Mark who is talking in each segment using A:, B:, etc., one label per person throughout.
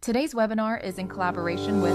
A: Today's webinar is in collaboration with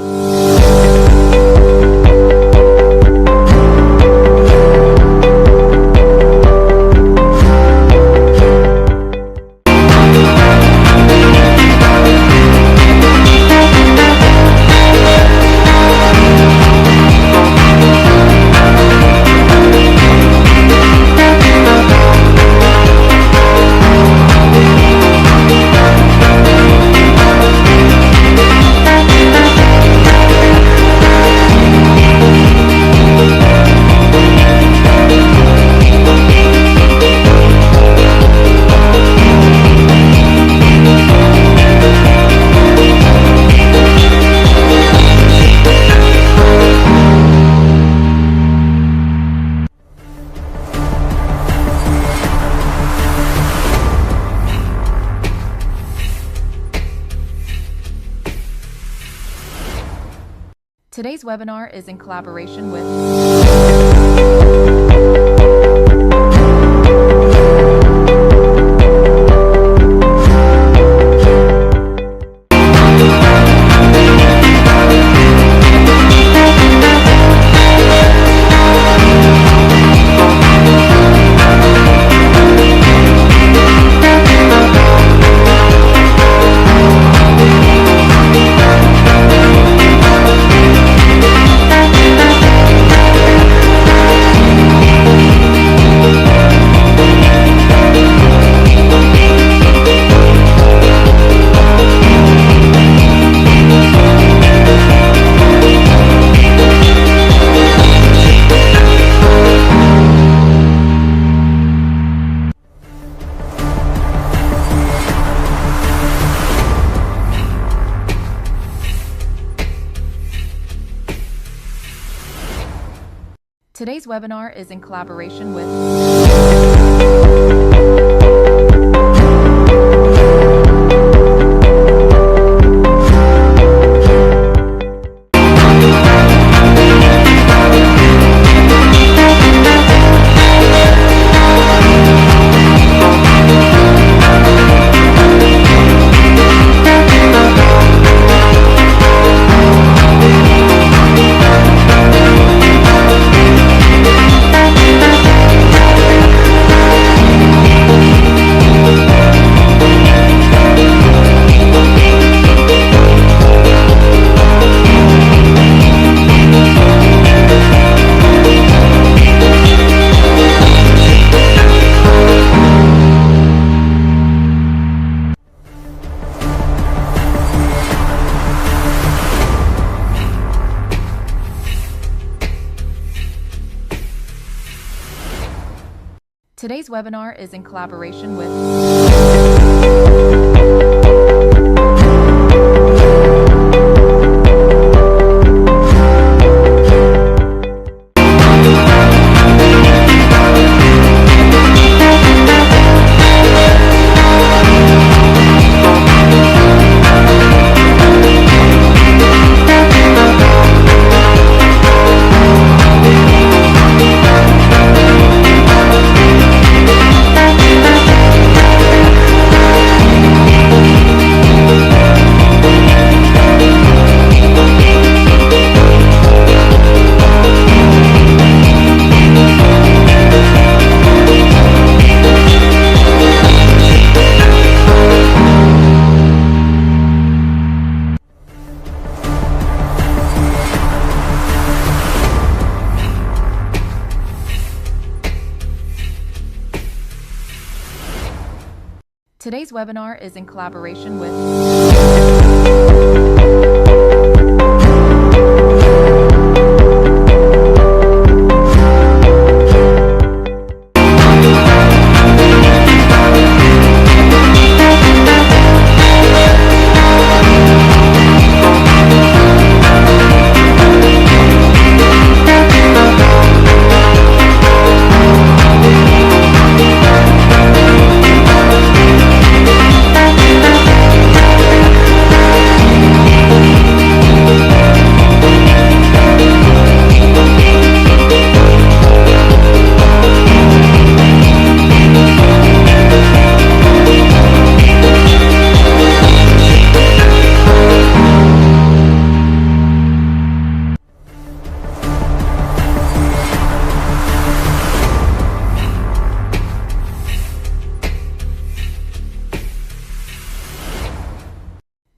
A: Today's webinar is in collaboration with Today's webinar is in collaboration with Today's webinar is in collaboration with Today's webinar is in collaboration with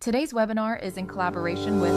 A: Today's webinar is in collaboration with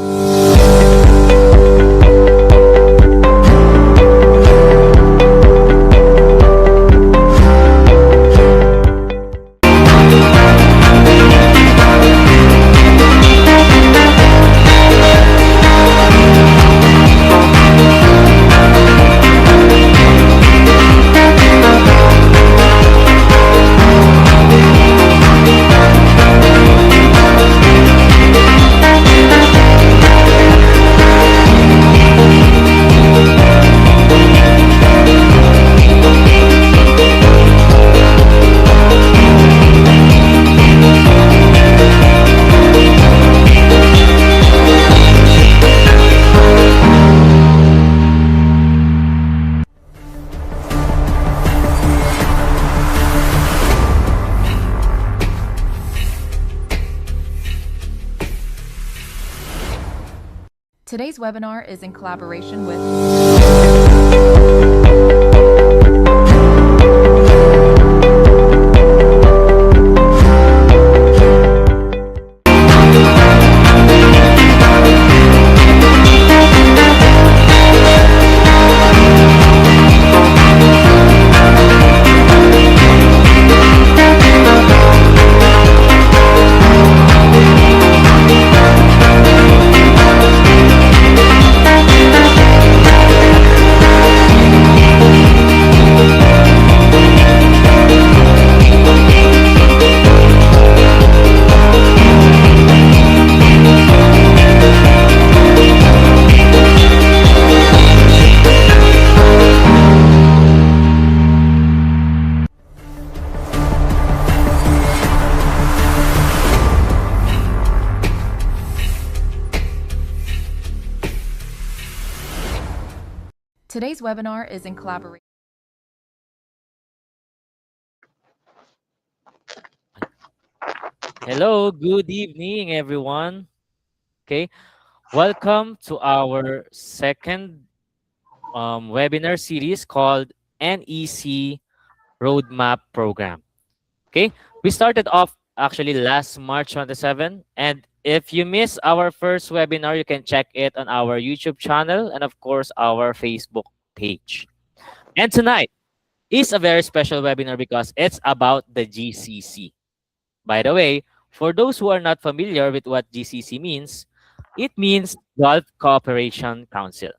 A: Today's webinar is in collaboration with Today's webinar is in collaboration.
B: Hello, good evening, everyone. Okay, welcome to our second webinar series called NEC Roadmap Program. Okay, we started off actually last March 27, and if you miss our first webinar, you can check it on our YouTube channel and, of course, our Facebook page. And tonight is a very special webinar because it's about the GCC. By the way, for those who are not familiar with what GCC means, it means Gulf Cooperation Council,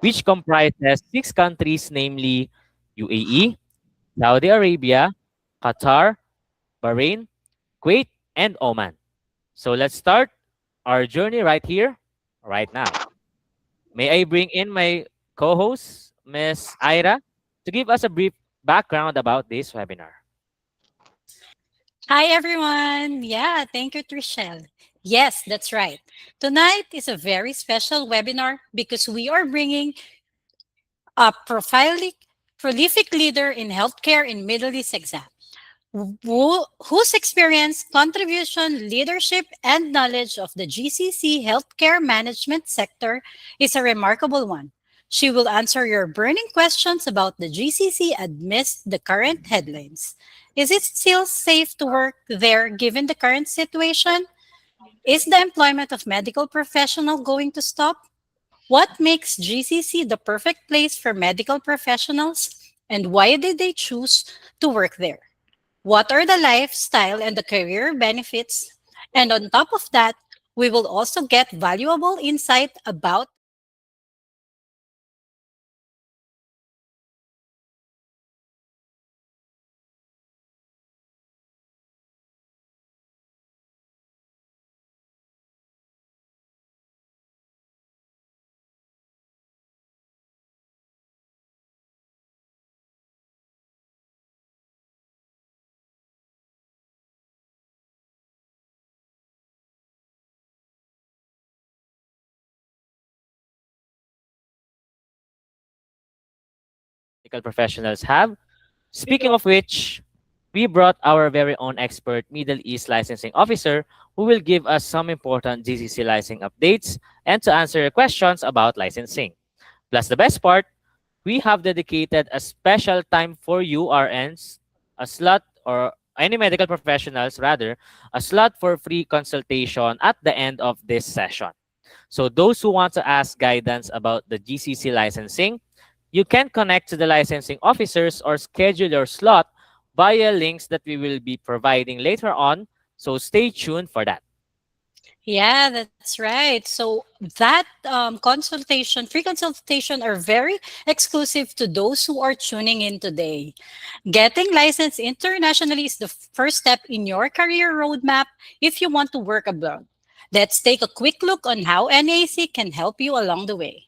B: which comprises six countries, namely UAE, Saudi Arabia, Qatar, Bahrain, Kuwait, and Oman. So let's start our journey right here, right now. May I bring in my co host, Miss Ira, to give us a brief background about this webinar?
C: Hi, everyone. Yeah, thank you, Trishelle. Yes, that's right. Tonight is a very special webinar because we are bringing a prolific leader in healthcare in Middle East exam, whose experience, contribution, leadership, and knowledge of the GCC healthcare management sector is a remarkable one. She will answer your burning questions about the GCC amidst the current headlines. Is it still safe to work there given the current situation? Is the employment of medical professional going to stop? What makes GCC the perfect place for medical professionals? And why did they choose to work there? What are the lifestyle and the career benefits? And on top of that, we will also get valuable insight about
B: Medical professionals have. Speaking of which, we brought our very own expert Middle East licensing officer who will give us some important GCC licensing updates and to answer your questions about licensing. Plus, the best part, we have dedicated a special time for you RNs, a slot or any medical professionals rather, a slot for free consultation at the end of this session. So those who want to ask guidance about the GCC licensing, you can connect to the licensing officers or schedule your slot via links that we will be providing later on. So stay tuned for that.
C: Yeah, that's right. So that consultation, free consultation are very exclusive to those who are tuning in today. Getting licensed internationally is the first step in your career roadmap if you want to work abroad. Let's take a quick look on how NAC can help you along the way.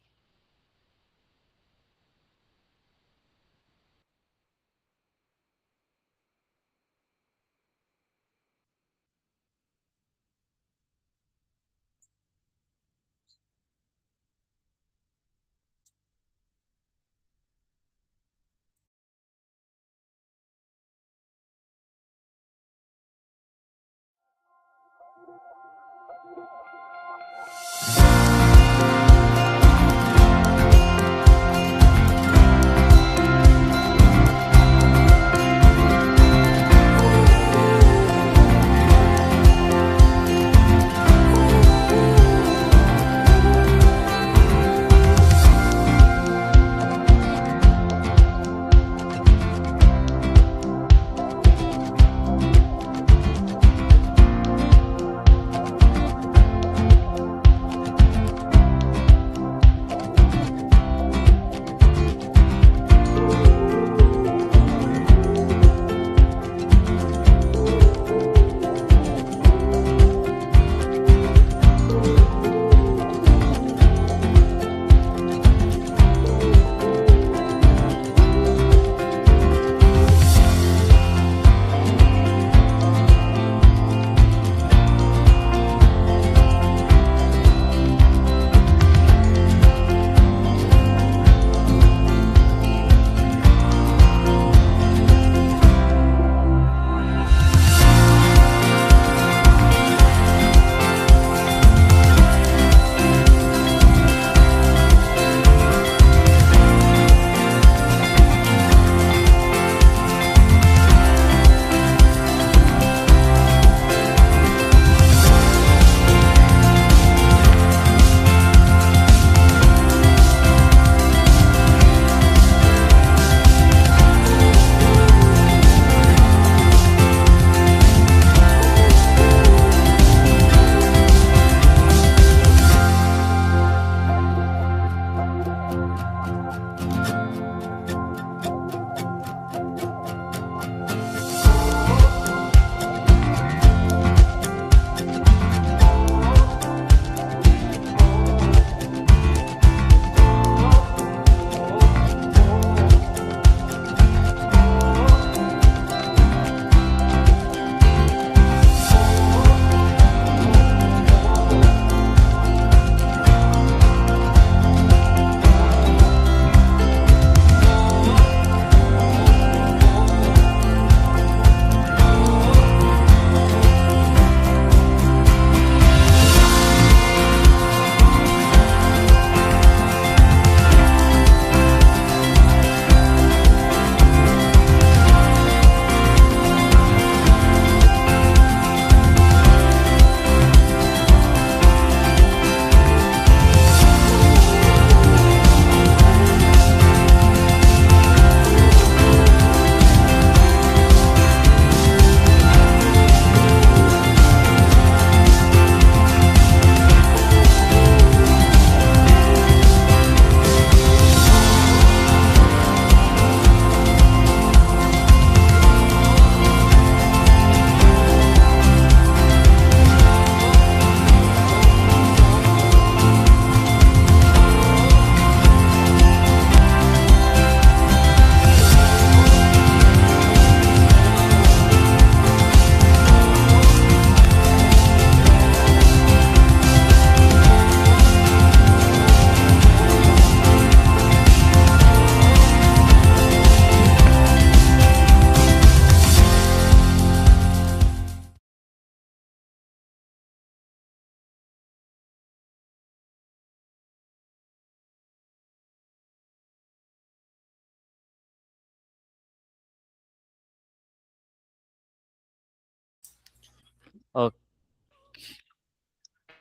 B: Oh,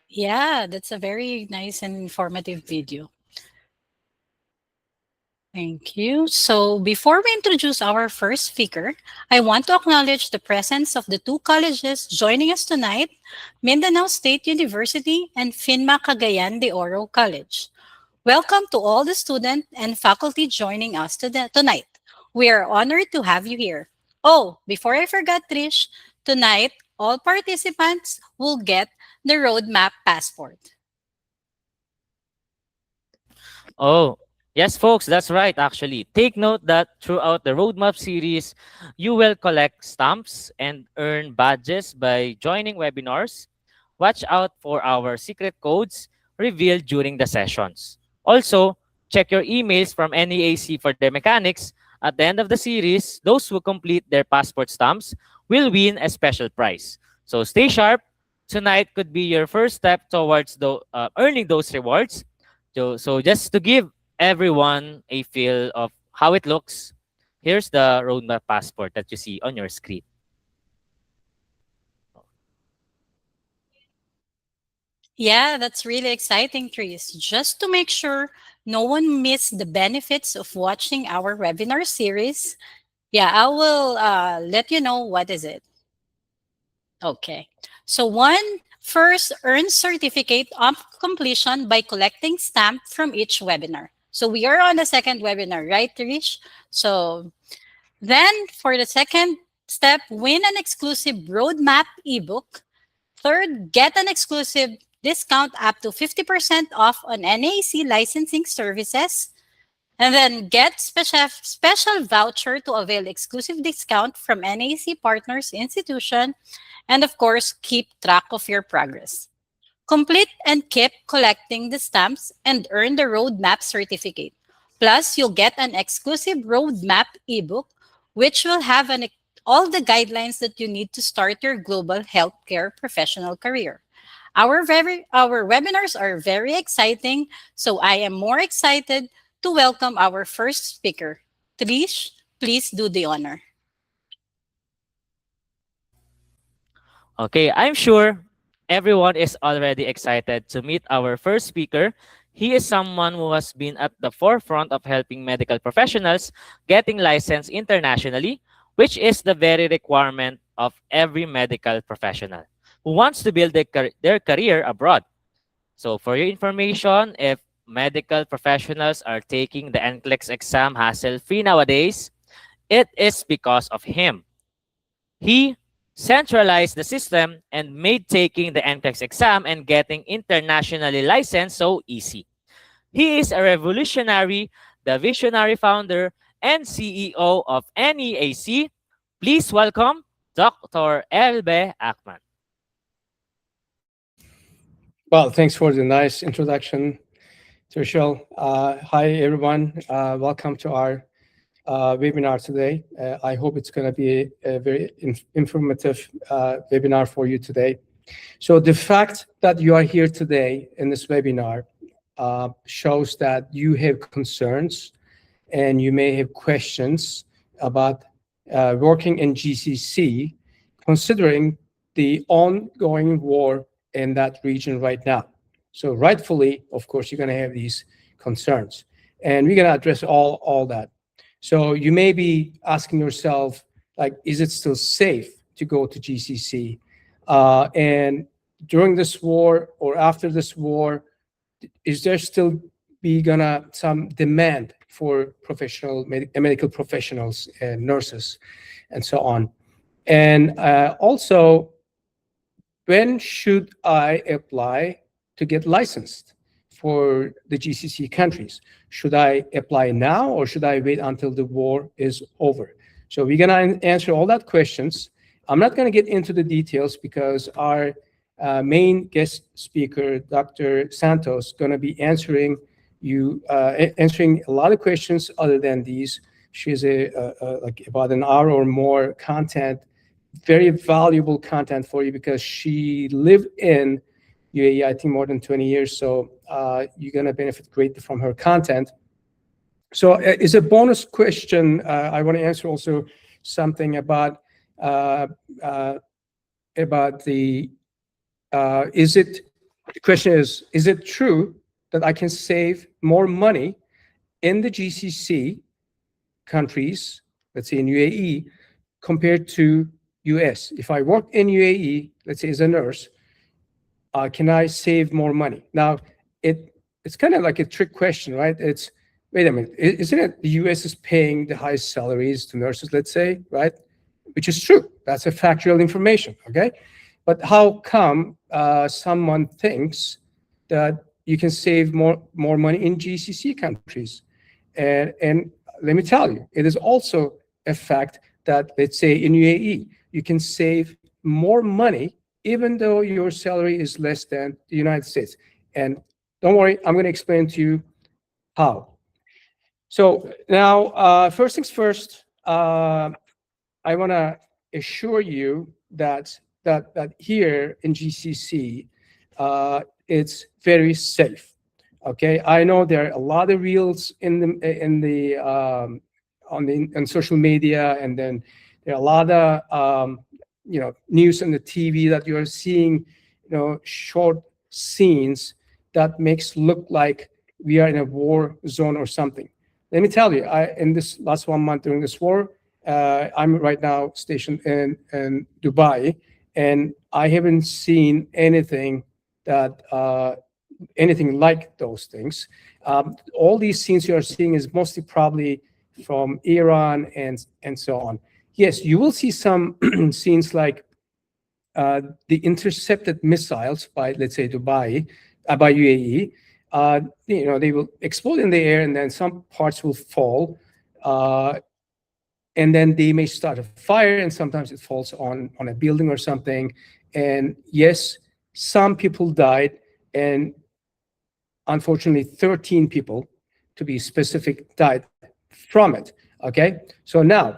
C: Yeah, that's a very nice and informative video. Thank you. So, before we introduce our first speaker, I want to acknowledge the presence of the two colleges joining us tonight, Mindanao State University and FINMA Cagayan de Oro College. Welcome to all the students and faculty joining us tonight. We are honored to have you here. Oh, before I forgot, Trish, tonight all participants will get the roadmap passport.
B: oh, yes, folks, that's right, actually. Take note that throughout the roadmap series, you will collect stamps and earn badges by joining webinars. Watch out for our secret codes revealed during the sessions. Also, check your emails from NEAC for the mechanics. At the end of the series, those who complete their passport stamps will win a special prize. So stay sharp. Tonight could be your first step towards earning those rewards. So just to give everyone a feel of how it looks, here's the roadmap passport that you see on your screen.
C: Yeah, that's really exciting, Tris. Just to make sure no one missed the benefits of watching our webinar series, yeah, I will let you know what is it. Okay. So one, first earn certificate of completion by collecting stamp from each webinar. So we are on the second webinar, right, Trish? So then for the second step, win an exclusive roadmap ebook. Third, get an exclusive discount up to 50% off on NAC licensing services. And then get special voucher to avail exclusive discount from NAC partners institution. And of course, keep track of your progress. Complete and keep collecting the stamps and earn the roadmap certificate. Plus, you'll get an exclusive roadmap ebook, which will have all the guidelines that you need to start your global healthcare professional career. Our webinars are very exciting, so I am more excited to welcome our first speaker. Trish, please do the honor.
B: Okay, I'm sure everyone is already excited to meet our first speaker. He is someone who has been at the forefront of helping medical professionals getting licensed internationally, which is the very requirement of every medical professional who wants to build their career abroad. So, for your information, if medical professionals are taking the NCLEX exam hassle free nowadays, it is because of him. He centralized the system and made taking the NCLEX exam and getting internationally licensed so easy. He is a revolutionary, the visionary founder and CEO of NEAC. Please welcome Dr. Elbe Akman.
D: Well, thanks for the nice introduction, Tershel. Hi, everyone. Welcome to our webinar today. I hope it's going to be a very informative webinar for you today. So the fact that you are here today in this webinar shows that you have concerns and you may have questions about working in GCC, considering the ongoing war in that region right now. So rightfully, of course, you're going to have these concerns. And we're going to address all that. So you may be asking yourself, like, is it still safe to go to GCC? And during this war or after this war, is there still be gonna some demand for medical professionals and nurses and so on? And also, when should I apply to get licensed for the GCC countries? Should I apply now or should I wait until the war is over? So we're gonna answer all that questions. I'm not gonna get into the details because our main guest speaker, Dr. Santos, gonna be answering a lot of questions other than these. She has like about an hour or more content, very valuable content for you because she lived in UAE, I think more than 20 years. So you're going to benefit greatly from her content. So as a bonus question, I want to answer also something about about the question is it true that I can save more money in the GCC countries, let's say in UAE, compared to US? If I work in UAE, let's say as a nurse, can I save more money? Now, it's kind of like a trick question, right? It's, wait a minute, isn't it the US is paying the highest salaries to nurses, let's say, right? Which is true. That's a factual information, okay? But how come someone thinks that you can save more money in GCC countries? And let me tell you, it is also a fact that, let's say in UAE, you can save more money even though your salary is less than the United States. And don't worry, I'm going to explain to you how. So now, first things first, I want to assure you that here in GCC, it's very safe. Okay, I know there are a lot of reels on social media, and then there are a lot of news on the TV that you're seeing, short scenes that makes look like we are in a war zone or something. Let me tell you, in this last 1 month during this war, I'm right now stationed in Dubai, and I haven't seen anything like those things. All these scenes you are seeing is mostly probably from Iran and so on. Yes, you will see some scenes like the intercepted missiles by, let's say, Dubai, by UAE. They will explode in the air, and then some parts will fall, and then they may start a fire, and sometimes it falls on a building or something. And yes, some people died, and unfortunately 13 people, to be specific, died from it. Okay, so now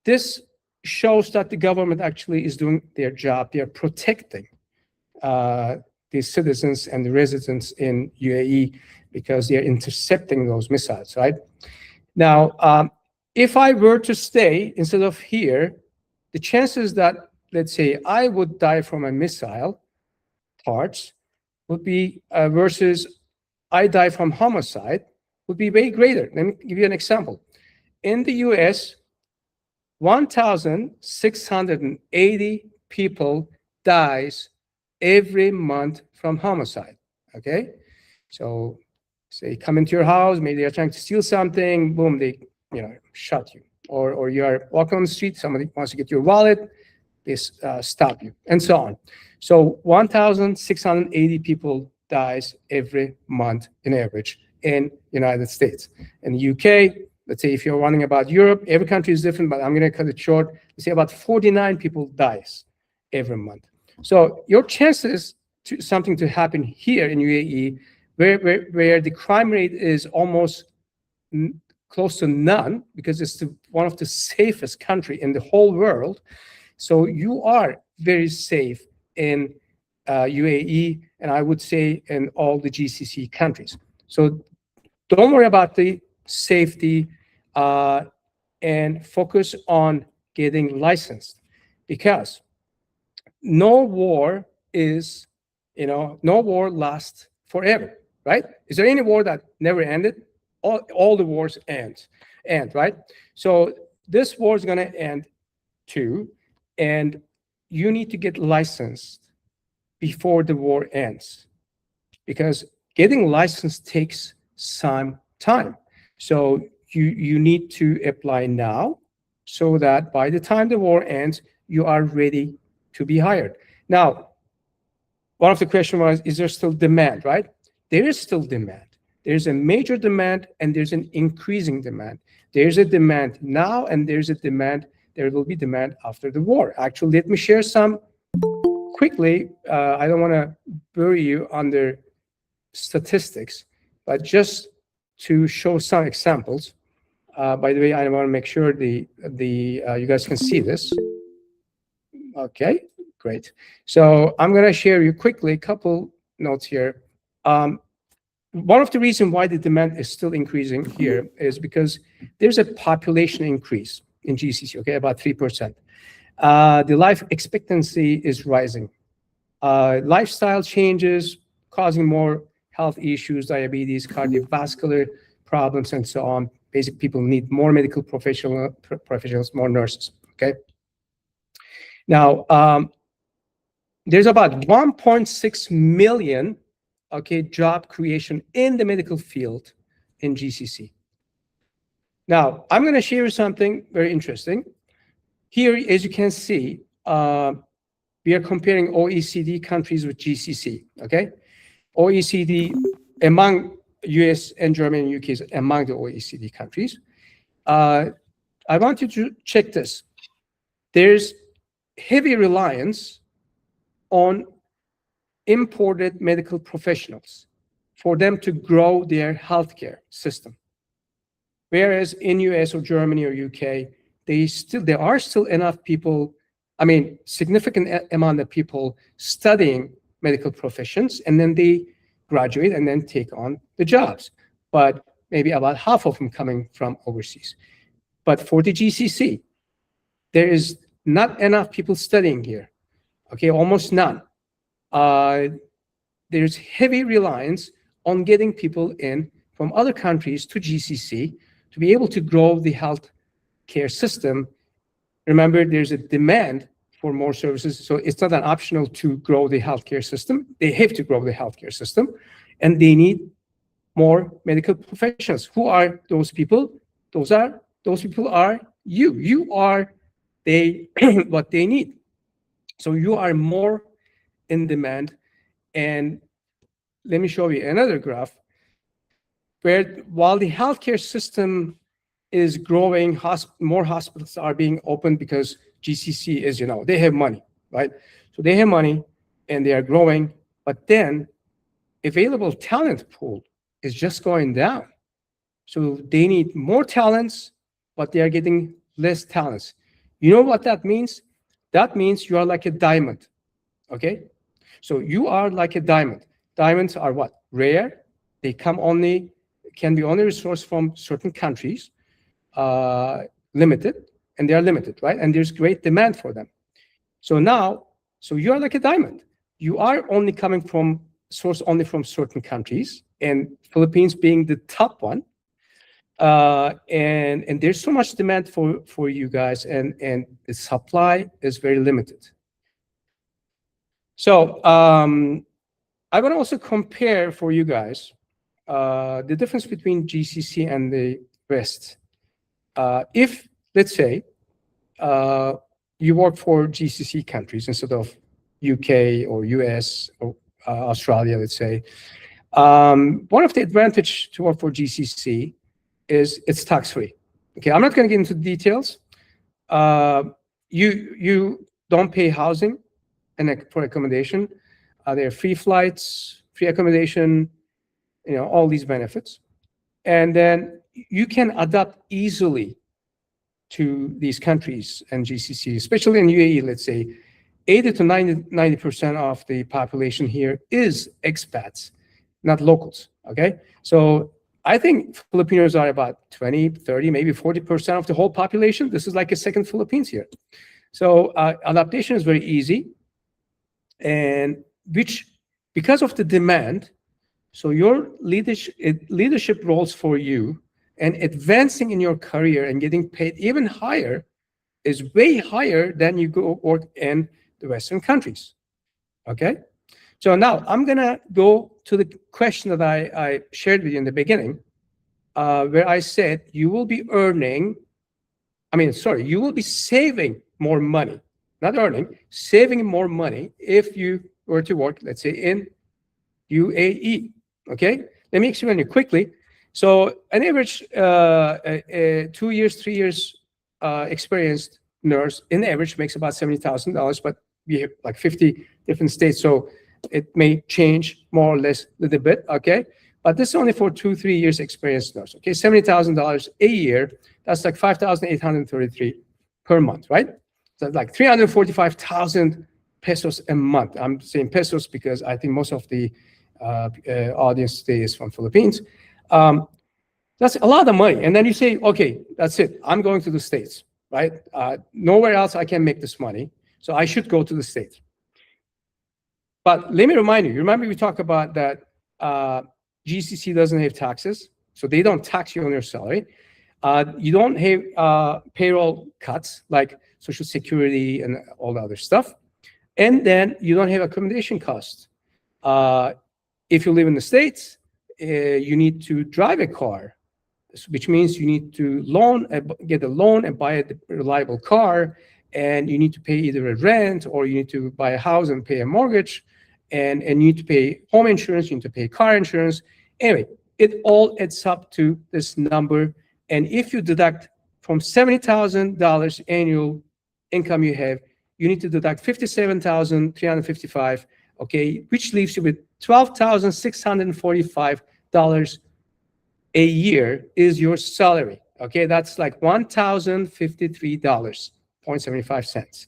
D: this shows that the government actually is doing their job. They are protecting the citizens and the residents in UAE because they are intercepting those missiles, right? Now, if I were to stay instead of here, the chances that, let's say, I would die from a missile parts would be versus I die from homicide would be way greater. Let me give you an example. In the US, 1,680 people dies every month from homicide. Okay, so say come into your house, maybe they're trying to steal something, boom, they shot you, or you are walking on the street, somebody wants to get your wallet, they stop you, and so on. So 1,680 people dies every month in average in United States. In the UK, let's say if you're wondering about Europe, every country is different, but I'm going to cut it short. Let's say about 49 people dies every month. So your chances to something to happen here in UAE, where the crime rate is almost close to none, because it's one of the safest country in the whole world. So you are very safe in UAE, and I would say in all the GCC countries. So don't worry about the safety and focus on getting licensed, because no war lasts forever, right? Is there any war that never ended? All the wars end, right? So this war is going to end too, and you need to get licensed before the war ends, because getting licensed takes some time. So you need to apply now so that by the time the war ends, you are ready to be hired. Now, one of the questions was, is there still demand, right? There is still demand. There's a major demand, and there's an increasing demand. There's a demand now, and there will be demand after the war. Actually, let me share some quickly. I don't want to bury you under statistics, but just to show some examples. By the way, I want to make sure you guys can see this. Okay, great. So I'm going to share you quickly a couple notes here. One of the reasons why the demand is still increasing here is because there's a population increase in GCC, okay, about 3%. the life expectancy is rising. Lifestyle changes causing more health issues, diabetes, cardiovascular problems, and so on. Basic people need more medical professionals, more nurses. Okay. Now, there's about 1.6 million, okay, job creation in the medical field in GCC. Now, I'm going to share something very interesting. Here, as you can see, we are comparing OECD countries with GCC, okay? OECD among US and Germany and UK is among the OECD countries. I want you to check this. There's heavy reliance on imported medical professionals for them to grow their healthcare system. Whereas in US or Germany or UK, there are still enough people, I mean, significant amount of people studying medical professions, and then they graduate and then take on the jobs. But maybe about half of them coming from overseas. But for the GCC, there is not enough people studying here. Okay, almost none. There's heavy reliance on getting people in from other countries to GCC to be able to grow the health care system. Remember, there's a demand for more services, so it's not an optional to grow the healthcare system. They have to grow the healthcare system, and they need more medical professionals. Who are those people? Those people are you. You are what they need. So you are more in demand. And let me show you another graph where while the healthcare system is growing, more hospitals are being opened because GCC is, they have money, right? So they have money and they are growing, but then available talent pool is just going down. So they need more talents, but they are getting less talents. You know what that means? That means you are like a diamond, okay? So you are like a diamond. Diamonds are what? Rare. They can be only resourced from certain countries, limited, and they are limited, right? And there's great demand for them. So you are like a diamond. You are only coming from only from certain countries, and Philippines being the top one. And there's so much demand for you guys, and the supply is very limited. So I want to also compare for you guys the difference between GCC and the rest. If, let's say, you work for GCC countries instead of UK or US or Australia, let's say, one of the advantages to work for GCC is it's tax-free. Okay, I'm not going to get into details. You don't pay housing and for accommodation. There are free flights, free accommodation, all these benefits. And then you can adapt easily to these countries and GCC, especially in UAE, let's say, 80 to 90% of the population here is expats, not locals, okay? So I think Filipinos are about 20, 30, maybe 40% of the whole population. This is like a second Philippines here. So adaptation is very easy, and because of the demand, so your leadership roles for you and advancing in your career and getting paid even higher is way higher than you go work in the Western countries, okay? So now I'm gonna go to the question that I shared with you in the beginning, where I said you will be you will be saving more money, not earning, saving more money if you were to work, let's say, in UAE, okay? Let me explain you quickly. So an average 2 years, 3 years experienced nurse, in average, makes about $70,000, but we have like 50 different states, so it may change more or less a little bit, okay? But this is only for 2-3 years experienced nurse, okay? $70,000 a year, that's like 5,833 per month, right? So like 345,000 pesos a month. I'm saying pesos because I think most of the audience today is from Philippines. That's a lot of money. And then you say, okay, that's it. I'm going to the States. right? Nowhere else I can make this money, so I should go to the States. But let me remind you, remember we talked about that GCC doesn't have taxes, so they don't tax you on your salary. You don't have payroll cuts like Social Security and all the other stuff. And then you don't have accommodation costs. If you live in the States, you need to drive a car, which means you need to get a loan and buy a reliable car, and you need to pay either a rent or you need to buy a house and pay a mortgage, and you need to pay home insurance, you need to pay car insurance. Anyway, it all adds up to this number. And if you deduct from $70,000 annual income you have, you need to deduct $57,355, okay, which leaves you with $12,645 a year is your salary. Okay, that's like $1,053.75.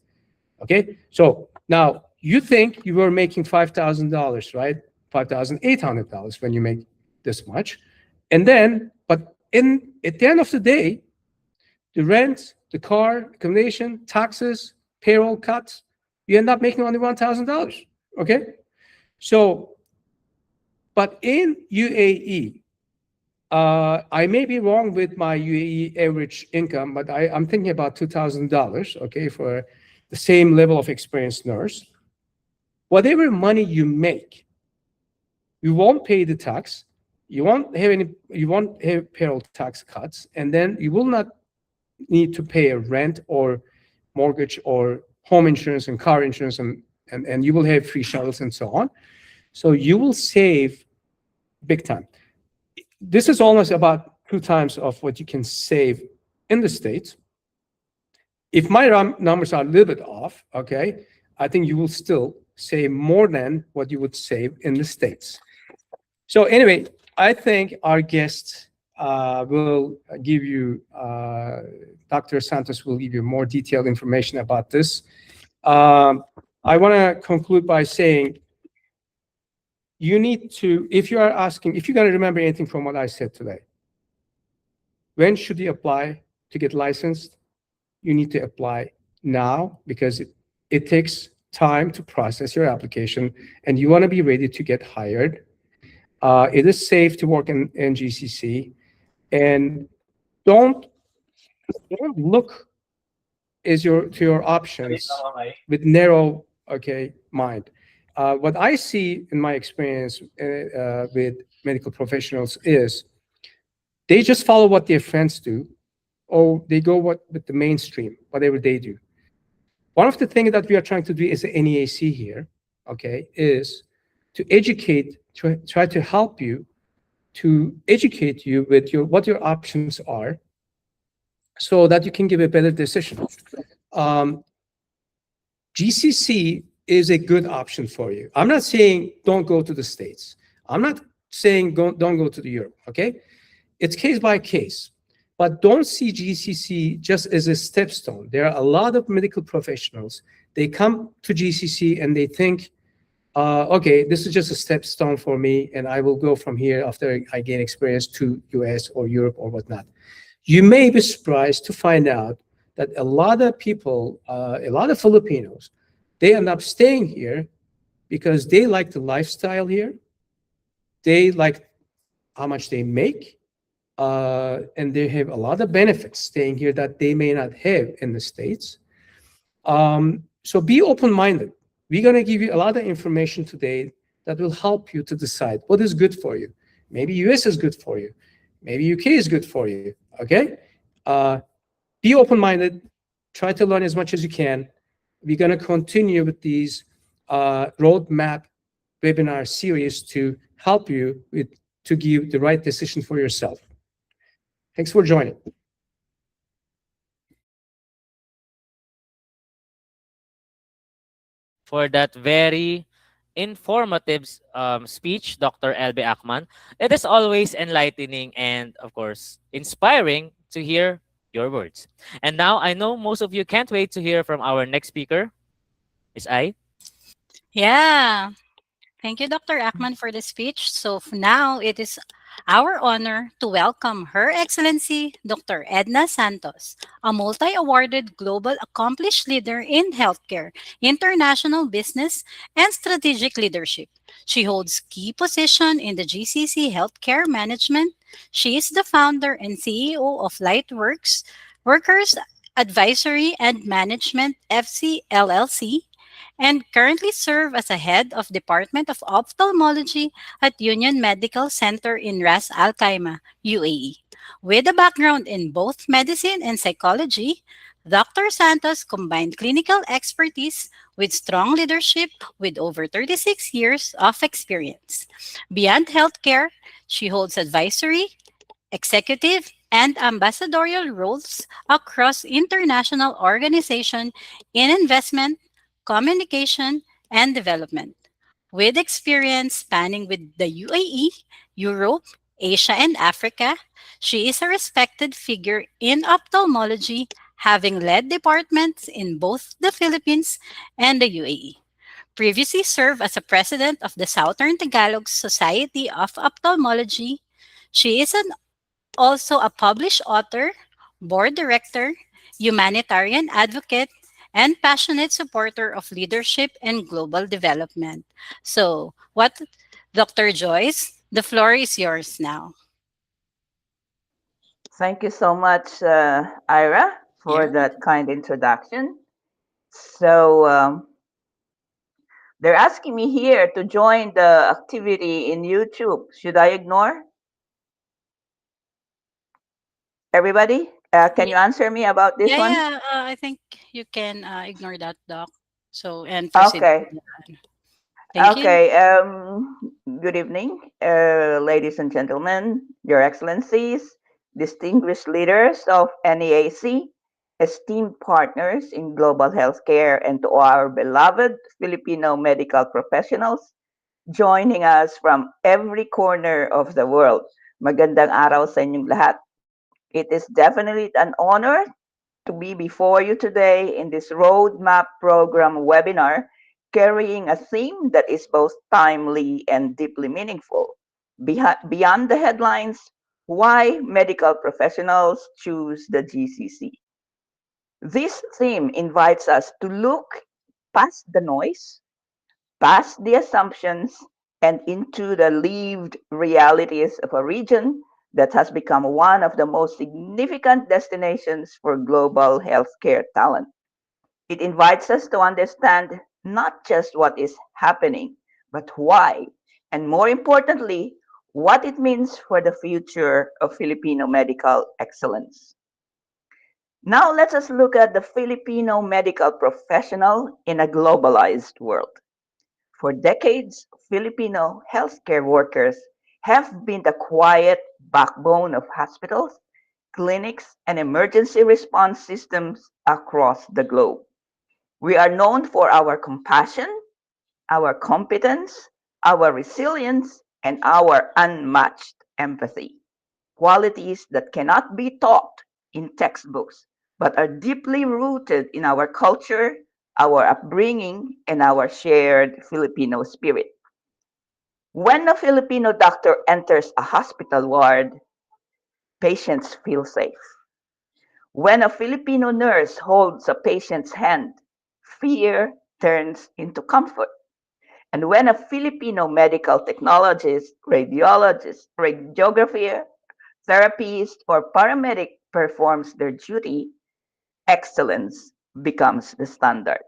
D: Okay, so now you think you were making $5,000, right? $5,800 when you make this much. And then, but at the end of the day, the rent, the car, accommodation, taxes, payroll cuts, you end up making only $1,000. Okay, so, but in UAE, I may be wrong with my UAE average income, but I'm thinking about $2,000, okay, for the same level of experienced nurse. Whatever money you make, you won't pay the tax, you won't have payroll tax cuts, and then you will not need to pay a rent or mortgage or home insurance and car insurance, and you will have free shuttles and so on. So you will save big time. This is almost about 2 times of what you can save in the States. If my numbers are a little bit off, okay, I think you will still save more than what you would save in the States. So anyway, I think our guest will give you, Dr. Santos will give you more detailed information about this. I want to conclude by saying, you need to, if you are asking, if you're going to remember anything from what I said today, when should you apply to get licensed? You need to apply now, because it takes time to process your application, and you want to be ready to get hired. It is safe to work in GCC, and don't look to your options with narrow mind. What I see in my experience with medical professionals is they just follow what their friends do, or they go with the mainstream, whatever they do. One of the things that we are trying to do as a NEAC here, okay, is to educate, try to help you, to educate you with what your options are, so that you can give a better decision. GCC is a good option for you. I'm not saying don't go to the States. I'm not saying don't go to Europe, okay? It's case by case. But don't see GCC just as a stepstone. There are a lot of medical professionals. They come to GCC and they think, okay, this is just a stepstone for me, and I will go from here after I gain experience to US or Europe or whatnot. You may be surprised to find out that a lot of people, a lot of Filipinos, they end up staying here because they like the lifestyle here. They like how much they make. And they have a lot of benefits staying here that they may not have in the States. So be open-minded. We're going to give you a lot of information today that will help you to decide what is good for you. Maybe US is good for you. Maybe UK is good for you, okay? Be open-minded. Try to learn as much as you can. We're going to continue with these roadmap webinar series to help you to give the right decision for yourself. Thanks for joining.
B: For that very informative speech, Dr. Elbe Akman. It is always enlightening and, of course, inspiring to hear your words. And now I know most of you can't wait to hear from our next speaker. Is I?
C: Yeah. Thank you, Dr. Akman, for the speech. So now it is Our honor to welcome Her Excellency Dr. Edna Santos, a multi awarded global accomplished leader in healthcare, international business, and strategic leadership. She holds key position in the GCC Healthcare Management. She is the founder and CEO of Lightworks Workers Advisory and Management FC LLC and currently serve as a head of Department of Ophthalmology at Union Medical Center in Ras Al Khaimah, UAE. With a background in both medicine and psychology, Dr. Santos combined clinical expertise with strong leadership with over 36 years of experience. Beyond healthcare, she holds advisory, executive, and ambassadorial roles across international organizations in investment, communication, and development. With experience spanning with the UAE, Europe, Asia, and Africa, she is a respected figure in ophthalmology, having led departments in both the Philippines and the UAE. Previously served as a president of the Southern Tagalog Society of Ophthalmology, she is also a published author, board director, humanitarian advocate, and passionate supporter of leadership and global development. So, what, Dr. Joyce? The floor is yours now.
E: Thank you so much, Ira, for
C: Here.
E: that kind introduction. So, they're asking me here to join the activity in YouTube. Should I ignore everybody? Can you
C: Ye-
E: answer me about this
C: Yeah,
E: one?
C: yeah. I think you can ignore that, Doc. So, and proceed.
E: Okay.
C: Thank you.
E: Okay. Good evening, ladies and gentlemen, Your Excellencies, distinguished leaders of NEAC, esteemed partners in global healthcare, and to our beloved Filipino medical professionals joining us from every corner of the world. Magandang araw sa inyong lahat. It is definitely an honor to be before you today in this Roadmap Program webinar, carrying a theme that is both timely and deeply meaningful. Beyond the headlines, why medical professionals choose the GCC. This theme invites us to look past the noise, past the assumptions, and into the lived realities of a region that has become one of the most significant destinations for global healthcare talent. It invites us to understand not just what is happening, but why, and more importantly, what it means for the future of Filipino medical excellence. Now let us look at the Filipino medical professional in a globalized world. For decades, Filipino healthcare workers have been the quiet backbone of hospitals, clinics, and emergency response systems across the globe. We are known for our compassion, our competence, our resilience, and our unmatched empathy. Qualities that cannot be taught in textbooks, but are deeply rooted in our culture, our upbringing, and our shared Filipino spirit. When a Filipino doctor enters a hospital ward, patients feel safe. When a Filipino nurse holds a patient's hand, fear turns into comfort. And when a Filipino medical technologist, radiologist, radiographer, therapist, or paramedic performs their duty, excellence becomes the standard.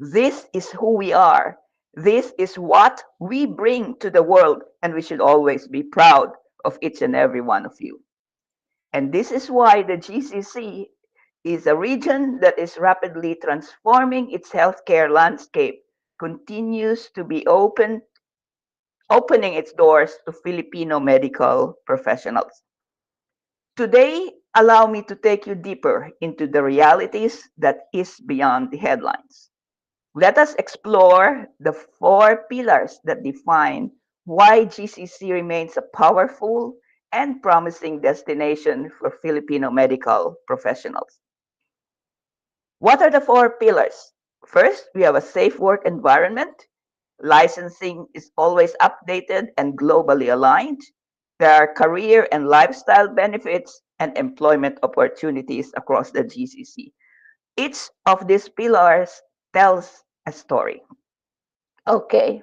E: This is who we are. This is what we bring to the world, and we should always be proud of each and every one of you. And this is why the GCC is a region that is rapidly transforming its healthcare landscape, continues to be opening its doors to Filipino medical professionals. Today, allow me to take you deeper into the realities that is beyond the headlines. Let us explore the four pillars that define why GCC remains a powerful and promising destination for Filipino medical professionals. What are the four pillars? First, we have a safe work environment. Licensing is always updated and globally aligned. There are career and lifestyle benefits and employment opportunities across the GCC. Each of these pillars tells a story. Okay,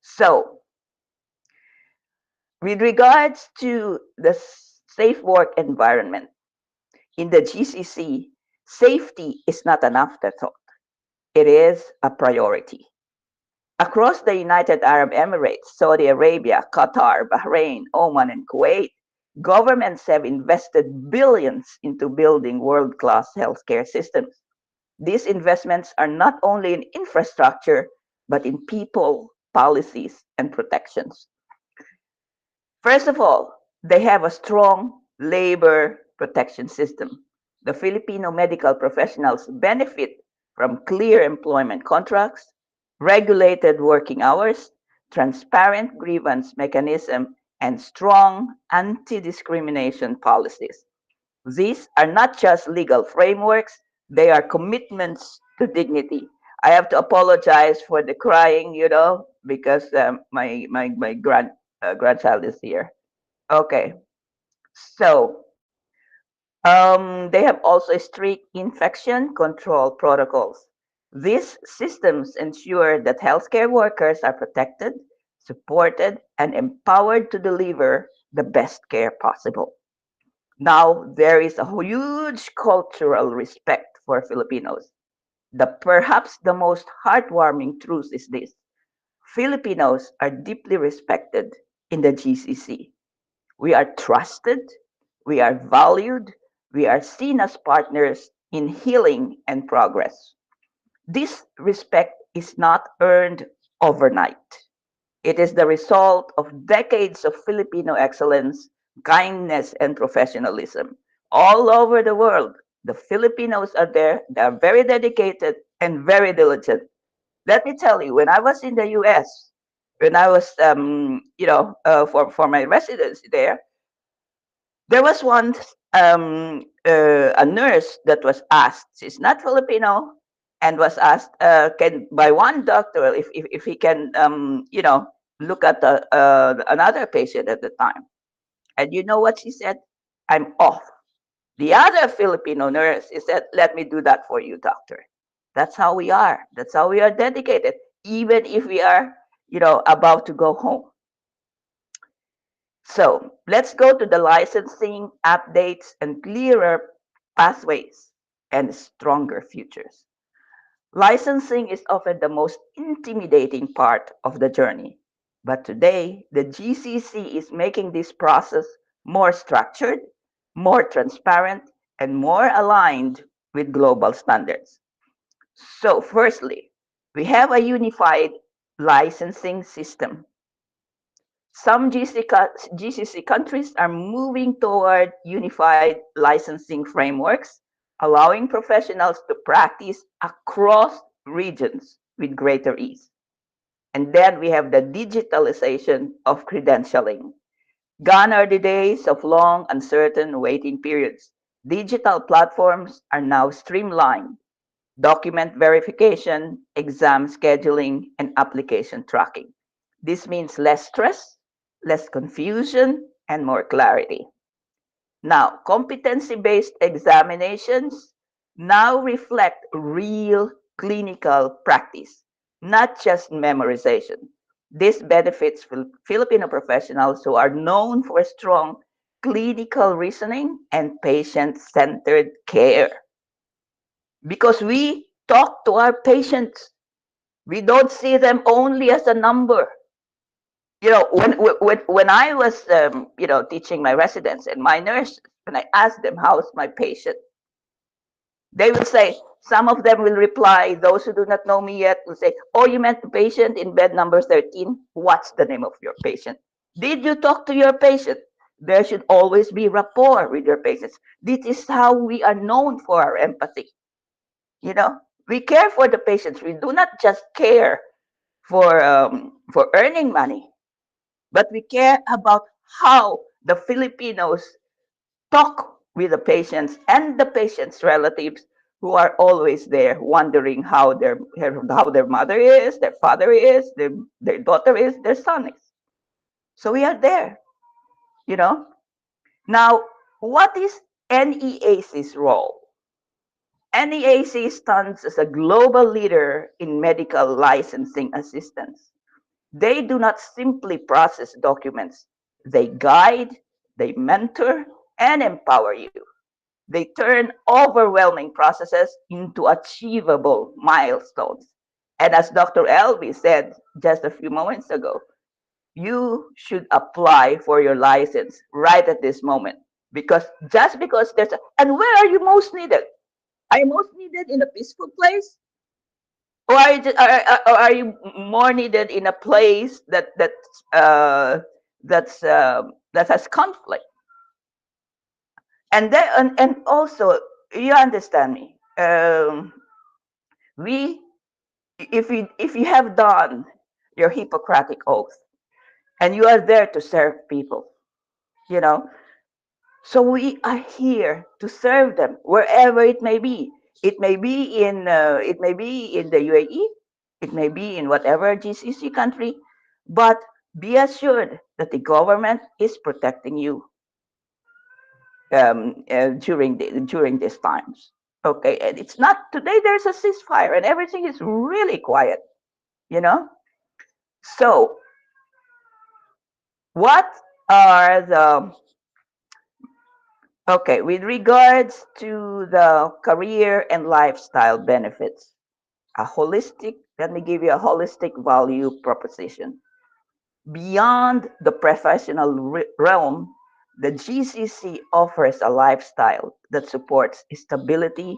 E: so with regards to the safe work environment in the GCC, safety is not an afterthought, it is a priority. Across the United Arab Emirates, Saudi Arabia, Qatar, Bahrain, Oman, and Kuwait, governments have invested billions into building world class healthcare systems. These investments are not only in infrastructure, but in people, policies, and protections. First of all, they have a strong labor protection system. The Filipino medical professionals benefit from clear employment contracts, regulated working hours, transparent grievance mechanism, and strong anti-discrimination policies. These are not just legal frameworks, they are commitments to dignity. I have to apologize for the crying, because my grandchild is here. Okay, so they have also strict infection control protocols. These systems ensure that healthcare workers are protected, supported, and empowered to deliver the best care possible. Now, there is a huge cultural respect for Filipinos. Perhaps the most heartwarming truth is this: Filipinos are deeply respected in the GCC. We are trusted, we are valued, we are seen as partners in healing and progress. This respect is not earned overnight. It is the result of decades of Filipino excellence, kindness, and professionalism. All over the world, the Filipinos are there, they are very dedicated and very diligent. Let me tell you, when I was in the US, when I was, for my residency there was one a nurse that was asked. She's not Filipino, and was asked, can by one doctor if he can look at another patient at the time. And you know what she said? I'm off. The other Filipino nurse, he said, let me do that for you, doctor. That's how we are. That's how we are dedicated, even if we are about to go home. So let's go to the licensing updates and clearer pathways and stronger futures. Licensing is often the most intimidating part of the journey. But today, the GCC is making this process more structured, more transparent, and more aligned with global standards. So, firstly, we have a unified licensing system. Some GCC countries are moving toward unified licensing frameworks, allowing professionals to practice across regions with greater ease. And then we have the digitalization of credentialing. Gone are the days of long, uncertain waiting periods. Digital platforms are now streamlined. Document verification, exam scheduling, and application tracking. This means less stress, less confusion, and more clarity. Now, competency based examinations now reflect real clinical practice, not just memorization. This benefits Filipino professionals who are known for strong clinical reasoning and patient centered care. Because we talk to our patients, we don't see them only as a number. When I was teaching my residents and my nurses, when I asked them how's my patient, they will say, some of them will reply, those who do not know me yet will say, oh, you meant the patient in bed number 13. What's the name of your patient? Did you talk to your patient? There should always be rapport with your patients. This is how we are known for our empathy. We care for the patients. We do not just care for earning money, but we care about how the Filipinos talk with the patients and the patients' relatives who are always there wondering how their mother is, their father is, their daughter is, their son is. So we are there. you know. Now, what is NEAC's role? NEAC stands as a global leader in medical licensing assistance. They do not simply process documents, they guide, they mentor, and empower you. They turn overwhelming processes into achievable milestones. And as Dr. Elby said just a few moments ago, you should apply for your license right at this moment. Because just because there's a, and where are you most needed? Are you most needed in a peaceful place? Or are you, or are you more needed in a place uh, that has conflict? And then and also you understand me. We if you have done your Hippocratic oath and you are there to serve people, you know, so we are here to serve them wherever it may be. It may be in the UAE, it may be in whatever GCC country, but be assured that the government is protecting you during these times. Okay, and it's not today. There's a ceasefire and everything is really quiet. You know. So what are the okay with regards to the career and lifestyle benefits? A holistic. Let me give you a holistic value proposition. Beyond the professional realm, the GCC offers a lifestyle that supports stability,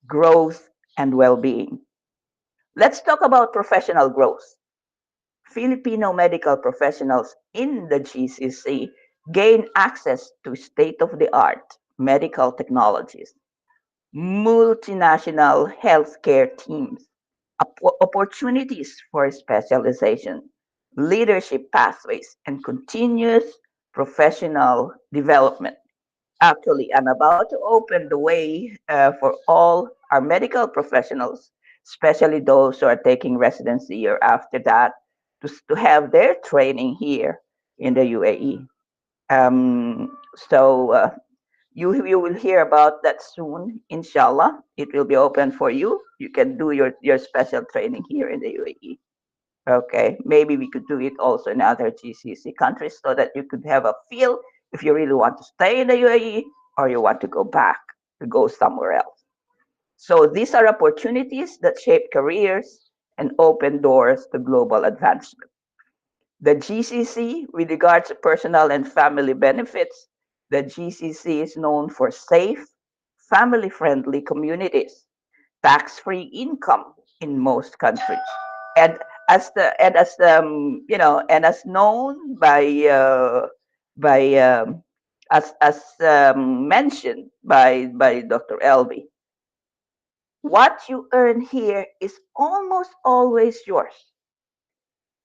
E: growth, and well being. Let's talk about professional growth. Filipino medical professionals in the GCC gain access to state of the art medical technologies, multinational healthcare teams, opportunities for specialization, leadership pathways, and continuous professional development. Actually, I'm about to open the way for all our medical professionals, especially those who are taking residency or after that, to have their training here in the UAE. So you will hear about that soon, inshallah. It will be open for you. You can do your special training here in the UAE. Okay, maybe we could do it also in other GCC countries so that you could have a feel if you really want to stay in the UAE or you want to go back to go somewhere else. So these are opportunities that shape careers and open doors to global advancement. The GCC, with regards to personal and family benefits, the GCC is known for safe, family friendly communities, tax free income in most countries. And as known by as mentioned by Dr. Elby, what you earn here is almost always yours.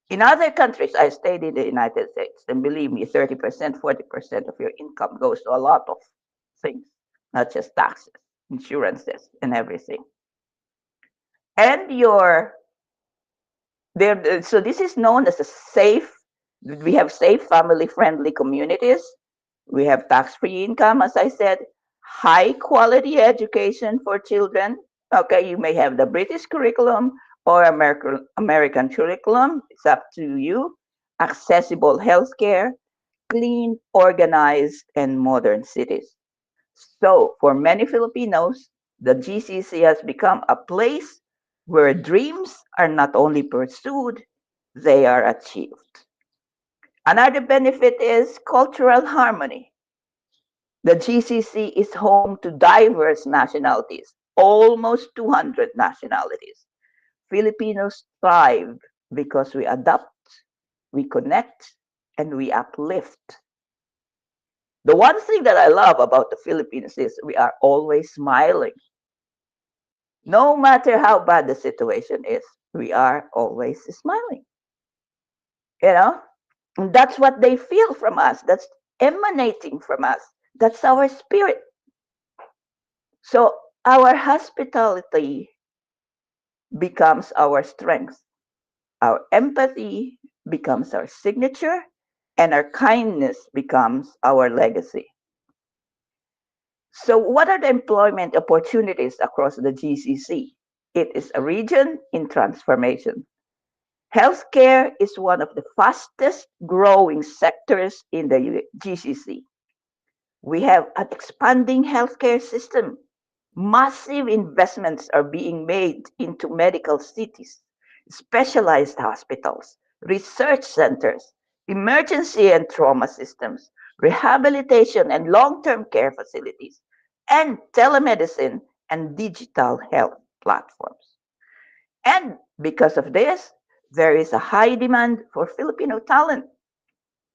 E: In other countries, I stayed in the United States, and believe me, 30%, 40% of your income goes to a lot of things, not just taxes, insurances, and everything. And your there, so this is known as a safe. We have safe, family-friendly communities. We have tax-free income, as I said, high-quality education for children. Okay, you may have the British curriculum or American curriculum. It's up to you. Accessible healthcare, clean, organized, and modern cities. So, for many Filipinos, the GCC has become a place where dreams are not only pursued, they are achieved. Another benefit is cultural harmony. The GCC is home to diverse nationalities, almost 200 nationalities. Filipinos thrive because we adapt, we connect, and we uplift. The one thing that I love about the Philippines is we are always smiling. No matter how bad the situation is, we are always smiling. You know, and that's what they feel from us. That's emanating from us. That's our spirit. So our hospitality becomes our strength. Our empathy becomes our signature, and our kindness becomes our legacy. So, what are the employment opportunities across the GCC? It is a region in transformation. Healthcare is one of the fastest growing sectors in the GCC. We have an expanding healthcare system. Massive investments are being made into medical cities, specialized hospitals, research centers, emergency and trauma systems, rehabilitation and long term care facilities, and telemedicine and digital health platforms. And because of this, there is a high demand for Filipino talent.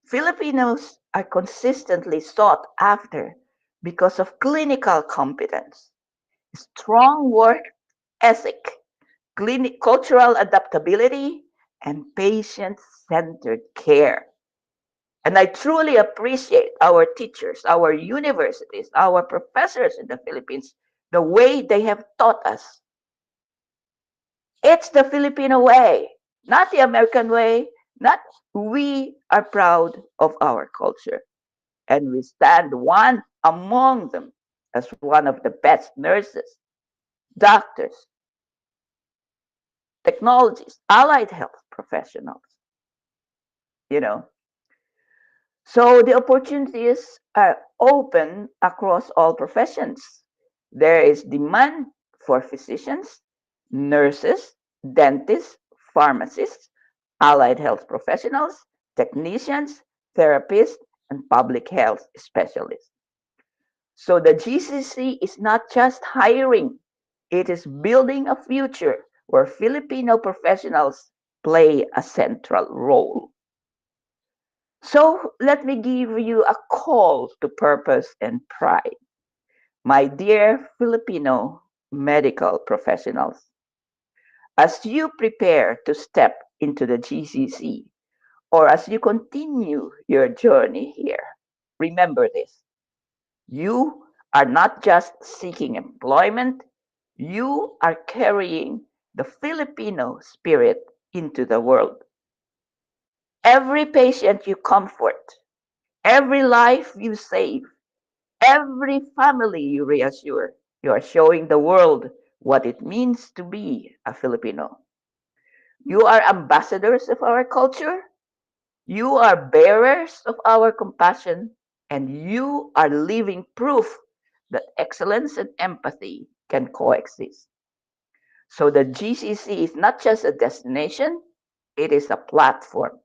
E: Filipinos are consistently sought after because of clinical competence, strong work ethic, cultural adaptability, and patient centered care. And I truly appreciate our teachers, our universities, our professors in the Philippines, the way they have taught us. It's the Filipino way, not the American way, not we are proud of our culture. And we stand one among them as one of the best nurses, doctors, technologists, allied health professionals, you know. So the opportunities are open across all professions. There is demand for physicians, nurses, dentists, pharmacists, allied health professionals, technicians, therapists, and public health specialists. So the GCC is not just hiring, it is building a future where Filipino professionals play a central role. So let me give you a call to purpose and pride. My dear Filipino medical professionals, as you prepare to step into the GCC or as you continue your journey here, remember this. You are not just seeking employment, you are carrying the Filipino spirit into the world. Every patient you comfort, every life you save, every family you reassure, you are showing the world what it means to be a Filipino. You are ambassadors of our culture, you are bearers of our compassion, and you are living proof that excellence and empathy can coexist. So the GCC is not just a destination, it is a platform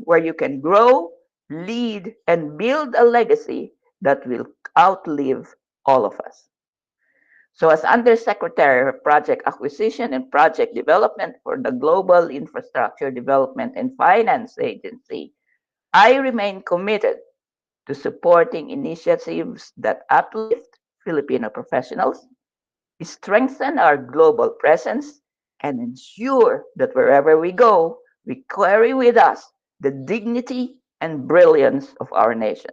E: where you can grow, lead, and build a legacy that will outlive all of us. So, as Undersecretary of Project Acquisition and Project Development for the Global Infrastructure Development and Finance Agency, I remain committed to supporting initiatives that uplift Filipino professionals, strengthen our global presence, and ensure that wherever we go, we carry with us the dignity and brilliance of our nation.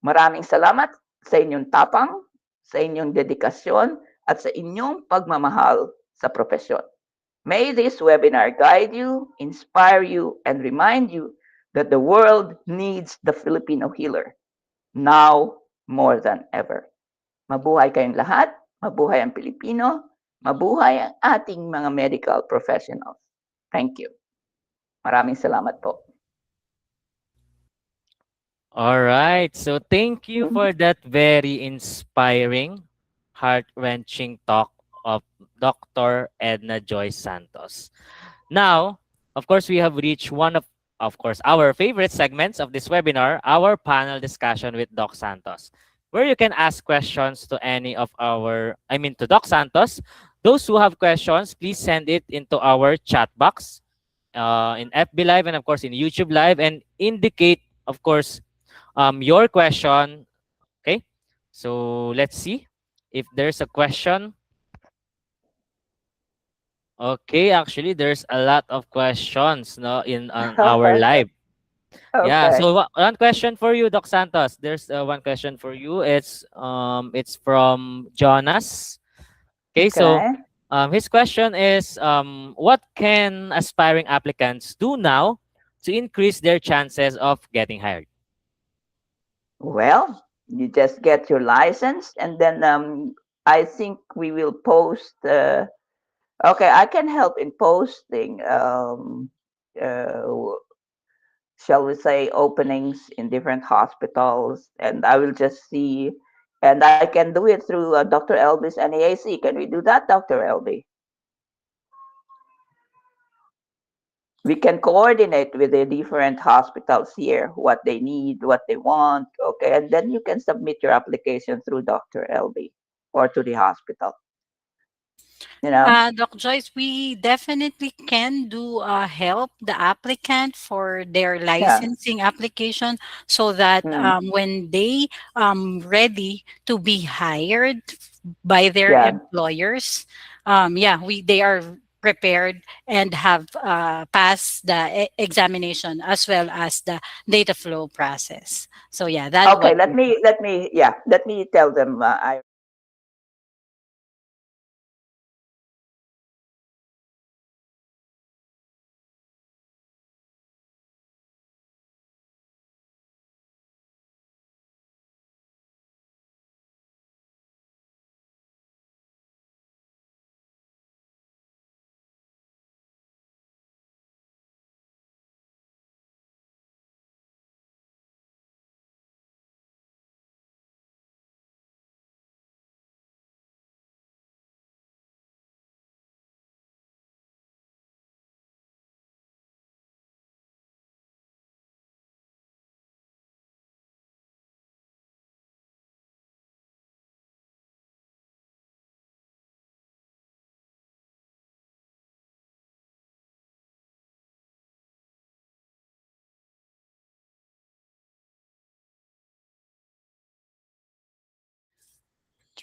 E: Maraming salamat sa inyong tapang, sa inyong dedikasyon, at sa inyong pagmamahal sa propesyon. May this webinar guide you, inspire you, and remind you that the world needs the Filipino healer now more than ever. Mabuhay kayong lahat, mabuhay ang Pilipino, mabuhay ang ating mga medical professionals. Thank you. Maraming salamat po.
B: All right. So thank you for that very inspiring, heart-wrenching talk of Dr. Edna Joy Santos. Now, of course, we have reached one of course, our favorite segments of this webinar, our panel discussion with Doc Santos, where you can ask questions to any of to Doc Santos. Those who have questions, please send it into our chat box in FB Live and, of course, in YouTube Live, and indicate, of course, your question. Okay, so let's see if there's a question. Okay, actually, there's a lot of questions, no, in on our live. Yeah,
E: Okay.
B: so one question for you, Doc Santos. There's one question for you. It's from Jonas. Okay, so
E: Okay.
B: his question is, what can aspiring applicants do now to increase their chances of getting hired?
E: Well, you just get your license, and then I think we will post. Okay, I can help in posting. Uh, shall we say, openings in different hospitals, and I will just see, and I can do it through Dr. Elby's NEAC. Can we do that, Dr. Elby? We can coordinate with the different hospitals here, what they need, what they want, okay, and then you can submit your application through Dr. Elby or to the hospital, you know?
C: Doc Joyce, we definitely can do help the applicant for their
E: Yeah,
C: licensing application so that
E: mm,
C: when they ready to be hired by their
E: yeah.
C: employers, yeah, we they are prepared and have passed the examination as well as the data flow process. So yeah, that's
E: Okay,
C: what.
E: let me tell them. I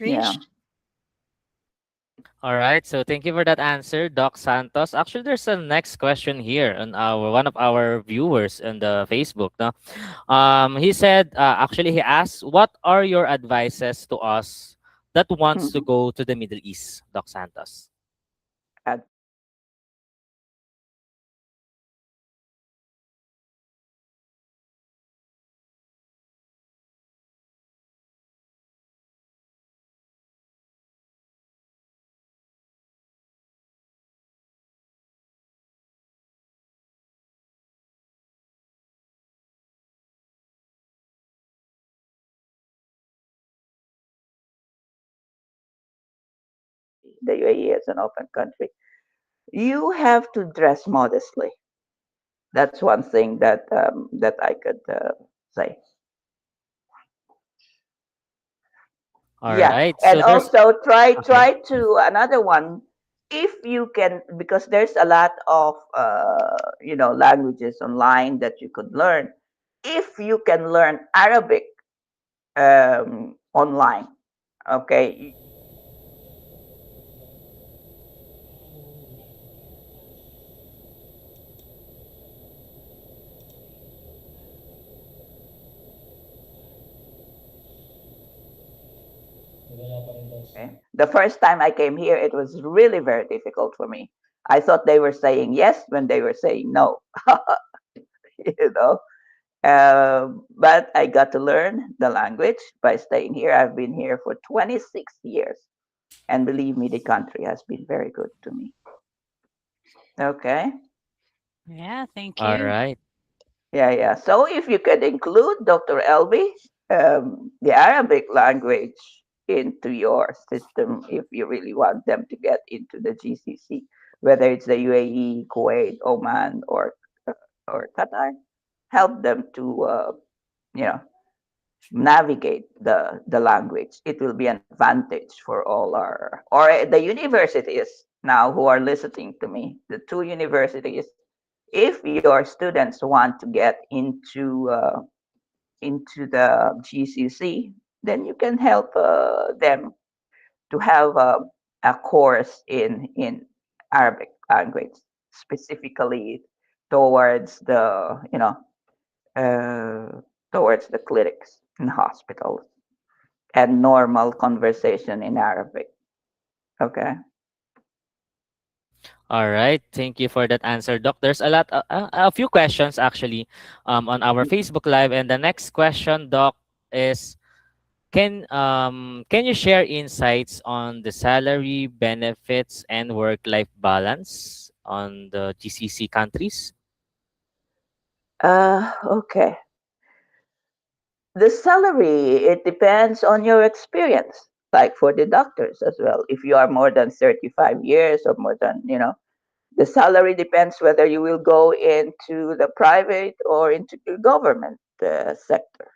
E: yeah,
C: Trish?
B: All right, so thank you for that answer, Doc Santos. Actually, there's a next question here on our one of our viewers on the Facebook. No, he said actually he asked, "What are your advices to us that wants to
E: mhm.
B: go to the Middle East, Doc Santos?"
E: Uh, the UAE is an open country. You have to dress modestly. That's one thing that I could say.
B: All
E: Yeah,
B: right,
E: and
B: so there's
E: also try
B: okay.
E: try to another one, if you can, because there's a lot of languages online that you could learn. If you can learn Arabic online, okay. Okay. The first time I came here, it was really very difficult for me. I thought they were saying yes when they were saying no. you know. But I got to learn the language by staying here. I've been here for 26 years. And believe me, the country has been very good to me. Okay.
C: Yeah, thank
B: All
C: you.
B: right.
E: Yeah, yeah. So if you could include Dr. Elby, the Arabic language into your system, if you really want them to get into the GCC, whether it's the UAE, Kuwait, Oman, or Qatar, help them to you know navigate the language. It will be an advantage for all our or the universities now who are listening to me. The two universities, if your students want to get into the GCC, then you can help them to have a course in Arabic language, specifically towards the uh, towards the clinics and hospitals and normal conversation in Arabic. Okay.
B: All right. Thank you for that answer, Doc. There's a few questions actually on our Facebook Live. And the next question, Doc, is can you share insights on the salary, benefits, and work-life balance on the GCC countries?
E: Okay. The salary, it depends on your experience, like for the doctors as well. If you are more than 35 years or more than, the salary depends whether you will go into the private or into the government sector.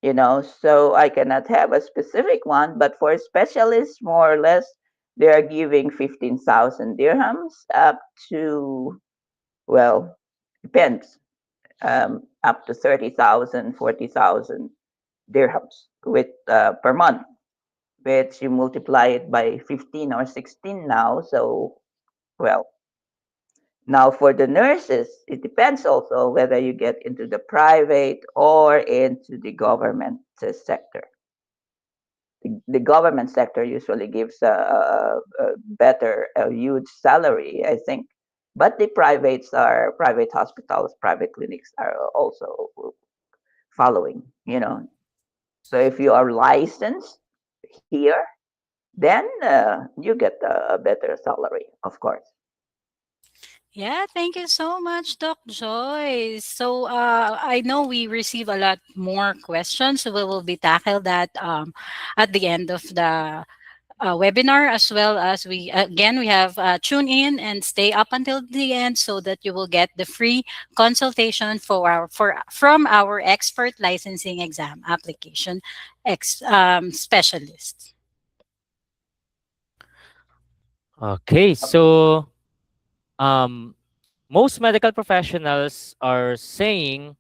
E: So I cannot have a specific one, but for specialists, more or less, they are giving 15,000 dirhams up to, well, depends, up to 30,000, 40,000 dirhams with per month, which you multiply it by 15 or 16 now. So, well, now for the nurses, it depends also whether you get into the private or into the government sector. The government sector usually gives a better, a huge salary, I think. But the privates are private hospitals, private clinics are also following. So if you are licensed here, then you get a better salary, of course.
C: Yeah, thank you so much, Doc Joyce. So I know we receive a lot more questions, so we will be tackle that at the end of the webinar, as well as we have tune in and stay up until the end so that you will get the free consultation from our expert licensing exam application specialist.
B: Okay, so um, most medical professionals are saying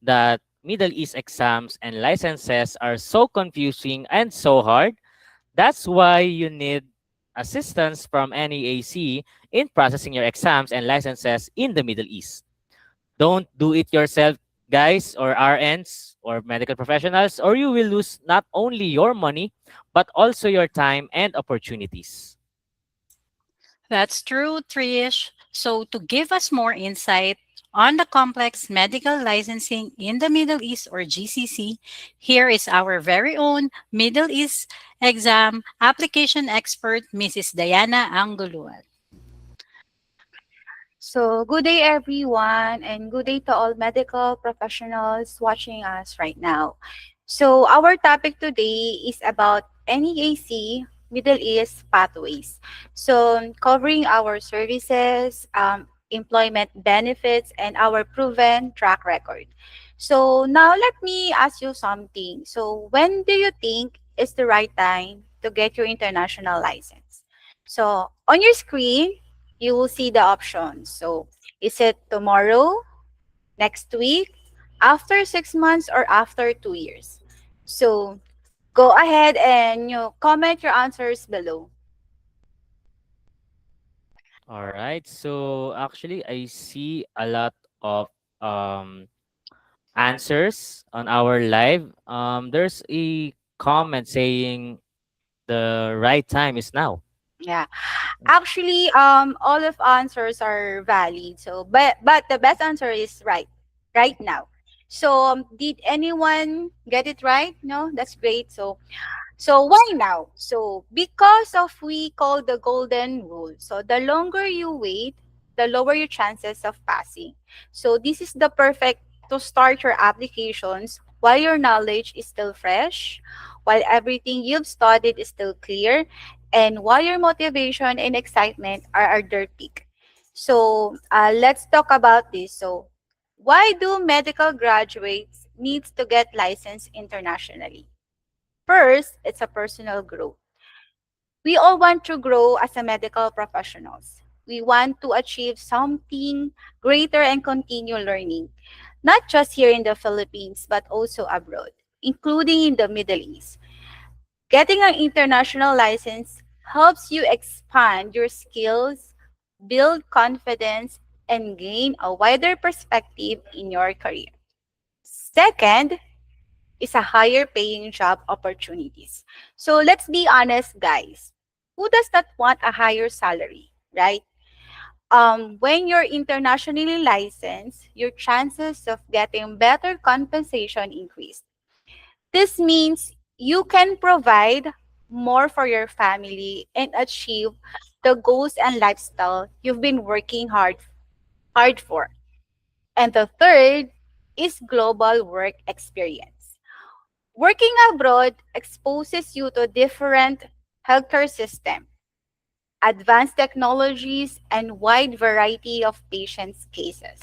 B: that Middle East exams and licenses are so confusing and so hard. That's why you need assistance from NEAC in processing your exams and licenses in the Middle East. Don't do it yourself, guys, or RNs or medical professionals, or you will lose not only your money, but also your time and opportunities.
C: That's true, Trish. So, to give us more insight on the complex medical licensing in the Middle East, or GCC, here is our very own Middle East exam application expert, Mrs. Diana Anguluan.
F: So, good day everyone, and good day to all medical professionals watching us right now. So, our topic today is about NEAC Middle East pathways. So, covering our services, employment benefits, and our proven track record. So, now let me ask you something. So, when do you think is the right time to get your international license? So, on your screen, you will see the options. So, is it tomorrow, next week, after 6 months, or after 2 years? So, go ahead and comment your answers below.
B: All right. So actually, I see a lot of um, answers on our live. There's a comment saying the right time is now.
F: Yeah. Actually, all of answers are valid. So, but the best answer is right now. So, did anyone get it right? No, that's great. So why now? So because of we call the golden rule. So the longer you wait, the lower your chances of passing. So this is the perfect to start your applications while your knowledge is still fresh, while everything you've studied is still clear, and while your motivation and excitement are at their peak. So let's talk about this. So why do medical graduates needs to get licensed internationally? First, it's a personal growth. We all want to grow as a medical professionals. We want to achieve something greater and continue learning, not just here in the Philippines, but also abroad, including in the Middle East. Getting an international license helps you expand your skills, build confidence, and gain a wider perspective in your career. Second, is a higher paying job opportunities. So let's be honest, guys. Who does not want a higher salary, right? When you're internationally licensed, your chances of getting better compensation increase. This means you can provide more for your family and achieve the goals and lifestyle you've been working hard for. And the third is global work experience. Working abroad exposes you to different healthcare system, advanced technologies, and wide variety of patients' cases.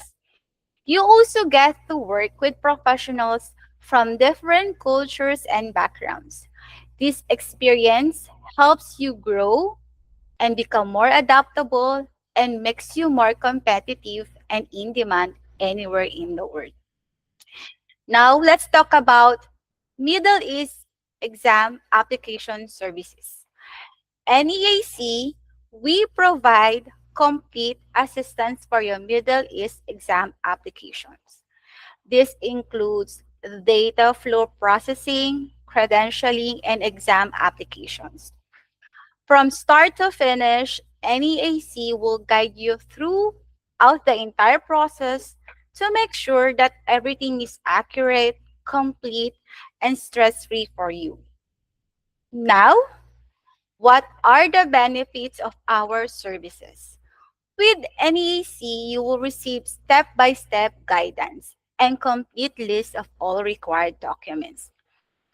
F: You also get to work with professionals from different cultures and backgrounds. This experience helps you grow and become more adaptable and makes you more competitive and in demand anywhere in the world. Now, let's talk about Middle East exam application services. NEAC, we provide complete assistance for your Middle East exam applications. This includes data flow processing, credentialing, and exam applications. From start to finish, NEAC will guide you throughout the entire process to make sure that everything is accurate, complete, and stress-free for you. Now, what are the benefits of our services? With NEAC, you will receive step-by-step guidance and complete list of all required documents.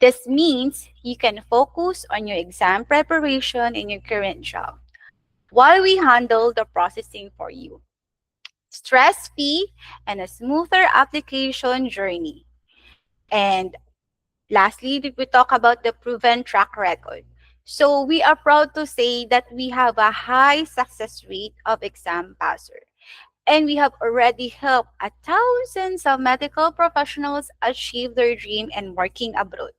F: This means you can focus on your exam preparation in your current job while we handle the processing for you. Stress-free and a smoother application journey. And lastly, we talk about the proven track record. So we are proud to say that we have a high success rate of exam passer. And we have already helped thousands of medical professionals achieve their dream and working abroad.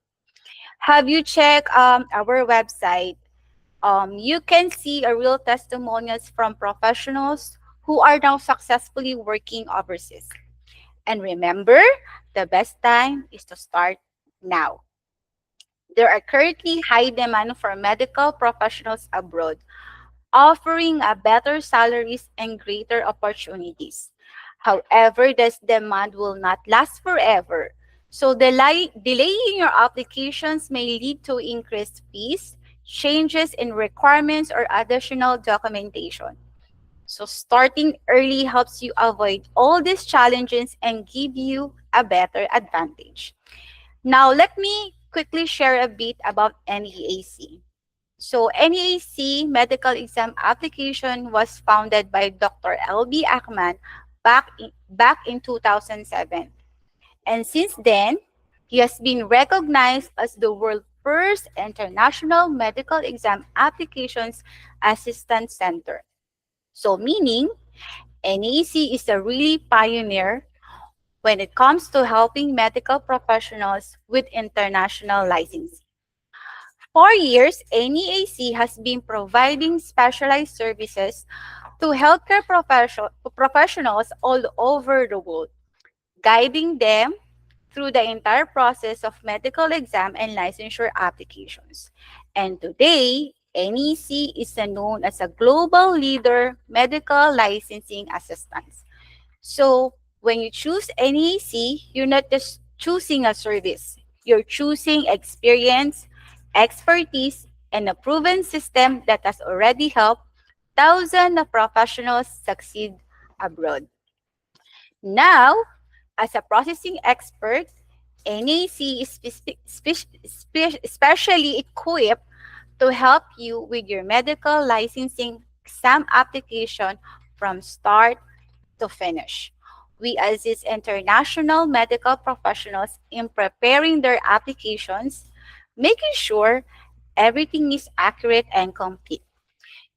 F: Have you checked our website? You can see a real testimonials from professionals who are now successfully working overseas. And remember, the best time is to start now. There are currently high demand for medical professionals abroad, offering a better salaries and greater opportunities. However, this demand will not last forever. So delaying your applications may lead to increased fees, changes in requirements, or additional documentation. So starting early helps you avoid all these challenges and give you a better advantage. Now, let me quickly share a bit about NEAC. So, NEAC medical exam application was founded by Dr. LB Ackman back in 2007. And since then, he has been recognized as the world's first international medical exam applications assistance center. So, meaning NEAC is a really pioneer when it comes to helping medical professionals with international licensing. For years, NEAC has been providing specialized services to healthcare professionals all over the world, guiding them through the entire process of medical exam and licensure applications. And today, NEC is known as a global leader medical licensing assistance. So when you choose NEC, you're not just choosing a service. You're choosing experience, expertise, and a proven system that has already helped thousands of professionals succeed abroad. Now, as a processing expert, NAC is specially equipped to help you with your medical licensing exam application from start to finish. We assist international medical professionals in preparing their applications, making sure everything is accurate and complete.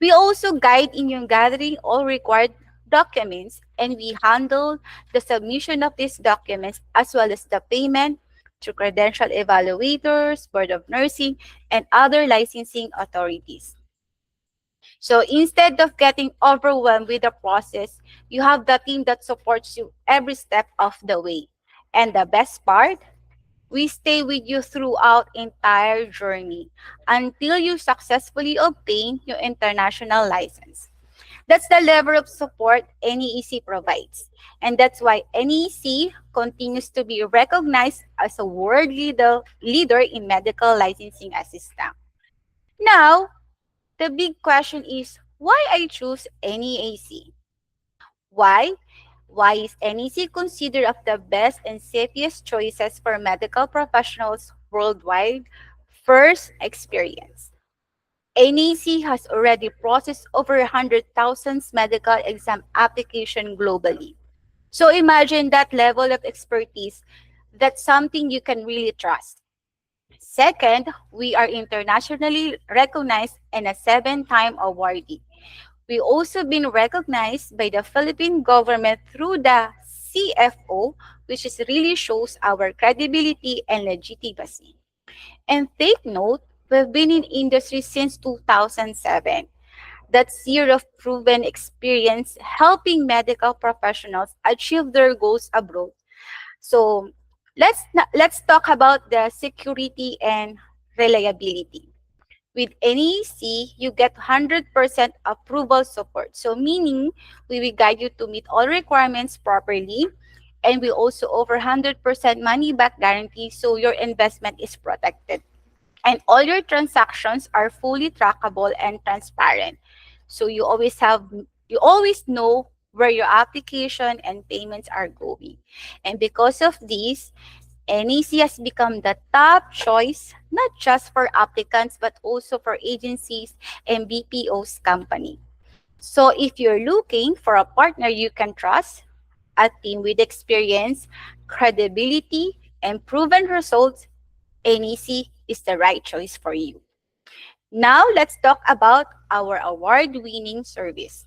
F: We also guide in your gathering all required documents, and we handle the submission of these documents as well as the payment to credential evaluators, Board of Nursing, and other licensing authorities. So instead of getting overwhelmed with the process, you have the team that supports you every step of the way. And the best part, we stay with you throughout entire journey until you successfully obtain your international license. That's the level of support NEEC provides. And that's why NEC continues to be recognized as a world leader in medical licensing assistance. Now, the big question is why I choose NEAC? Why? Why is NEC considered of the best and safest choices for medical professionals worldwide? First, experience. NEC has already processed over 100,000 medical exam application globally. So imagine that level of expertise. That's something you can really trust. Second, we are internationally recognized and a seven-time awardee. We also been recognized by the Philippine government through the CFO, which is really shows our credibility and legitimacy. And take note, we've been in industry since 2007. That's year of proven experience helping medical professionals achieve their goals abroad. So let's talk about the security and reliability. With NEC, you get 100% approval support. So meaning we will guide you to meet all requirements properly, and we also offer 100% money back guarantee so your investment is protected. And all your transactions are fully trackable and transparent. So you always know where your application and payments are going. And because of this, NEC has become the top choice, not just for applicants, but also for agencies and BPO's company. So if you're looking for a partner you can trust, a team with experience, credibility, and proven results, NEC is the right choice for you. Now let's talk about our award-winning service.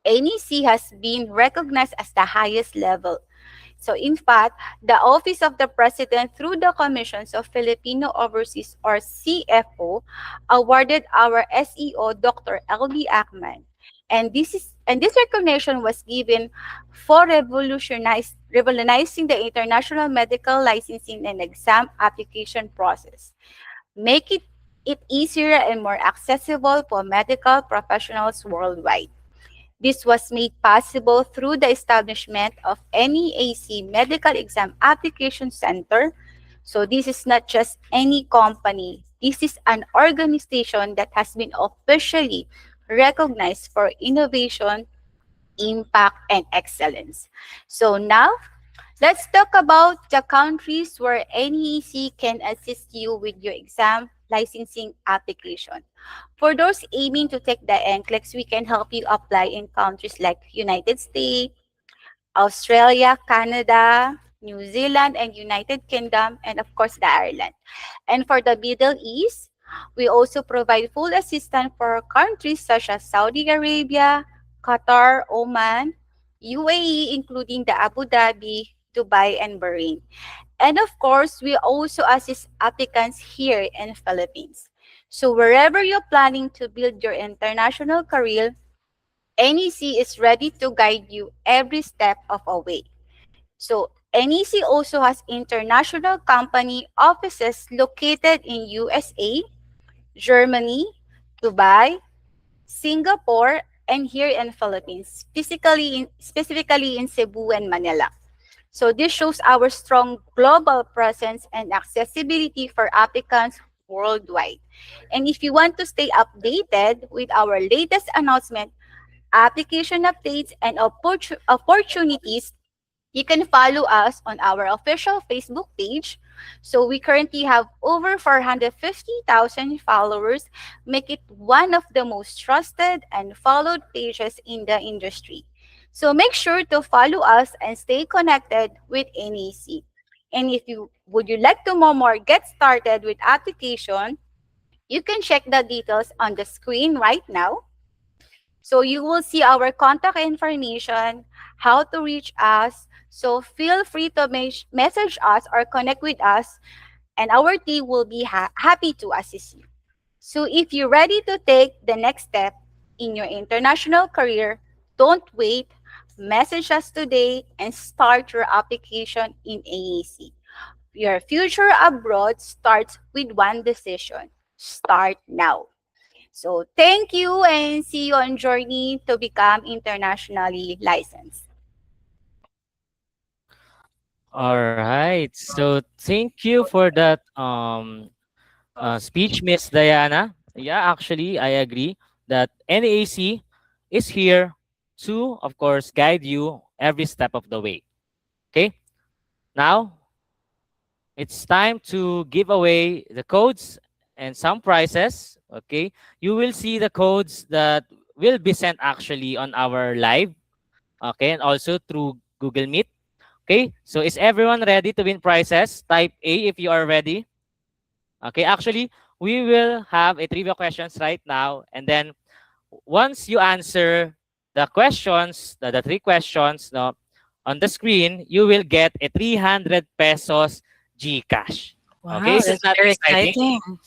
F: NEC has been recognized as the highest level. So in fact, the Office of the President through the Commissions of Filipino Overseas or CFO awarded our SEO Dr. LB Ackman. And this recognition was given for revolutionizing the international medical licensing and exam application process. Make it easier and more accessible for medical professionals worldwide. This was made possible through the establishment of NEAC Medical Exam Application Center. So this is not just any company. This is an organization that has been officially recognized for innovation, impact, and excellence. So now, let's talk about the countries where NEC can assist you with your exam licensing application. For those aiming to take the NCLEX, we can help you apply in countries like United States, Australia, Canada, New Zealand, and United Kingdom, and of course, the Ireland. And for the Middle East, we also provide full assistance for countries such as Saudi Arabia, Qatar, Oman, UAE, including the Abu Dhabi, Dubai, and Bahrain. And of course, we also assist applicants here in Philippines. So wherever you're planning to build your international career, NEC is ready to guide you every step of the way. So NEC also has international company offices located in USA, Germany, Dubai, Singapore, and here in Philippines, specifically in Cebu and Manila. So this shows our strong global presence and accessibility for applicants worldwide. And if you want to stay updated with our latest announcement, application updates, and opportunities, you can follow us on our official Facebook page. So we currently have over 450,000 followers, make it one of the most trusted and followed pages in the industry. So make sure to follow us and stay connected with NEC. And if you like to know more, get started with application, you can check the details on the screen right now. So you will see our contact information, how to reach us. So feel free to message us or connect with us, and our team will be happy to assist you. So if you're ready to take the next step in your international career, don't wait. Message us today and start your application in AAC. Your future abroad starts with one decision. Start now. So thank you and see you on journey to become internationally licensed.
B: All right. So thank you for that speech, Miss Diana. Yeah, actually, I agree that NAC is here to, of course, guide you every step of the way. Okay. Now it's time to give away the codes and some prizes. Okay. You will see the codes that will be sent actually on our live. Okay. And also through Google Meet. Okay. So is everyone ready to win prizes? Type A if you are ready. Okay. Actually, we will have a trivia questions right now. And then once you answer the questions, the three questions no, on the screen, you will get a 300 pesos GCash. Okay,
C: Wow,
B: isn't
C: that's
B: that
C: very
B: exciting?
C: exciting.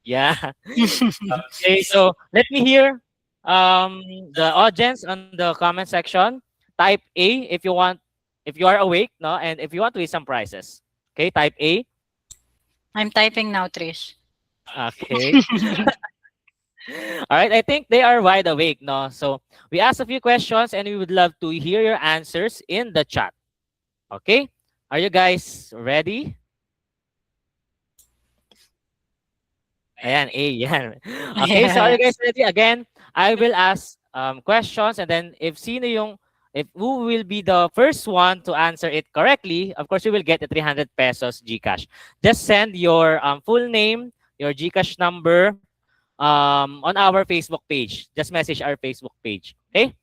B: Yeah. Okay, so let me hear the audience on the comment section. Type A if you want, if you are awake, no, and if you want to win some prizes. Okay, type A.
C: I'm typing now, Trish.
B: Okay. All right, I think they are wide awake, no? So we asked a few questions and we would love to hear your answers in the chat. Okay? Are you guys ready? Ayan, A, yan. Okay, so are you
C: Yes.
B: guys ready? Again, I will ask questions and then if who will be the first one to answer it correctly, of course, you will get the 300 pesos GCash. Just send your full name, your GCash number on our Facebook page. Just message our Facebook page. Okay?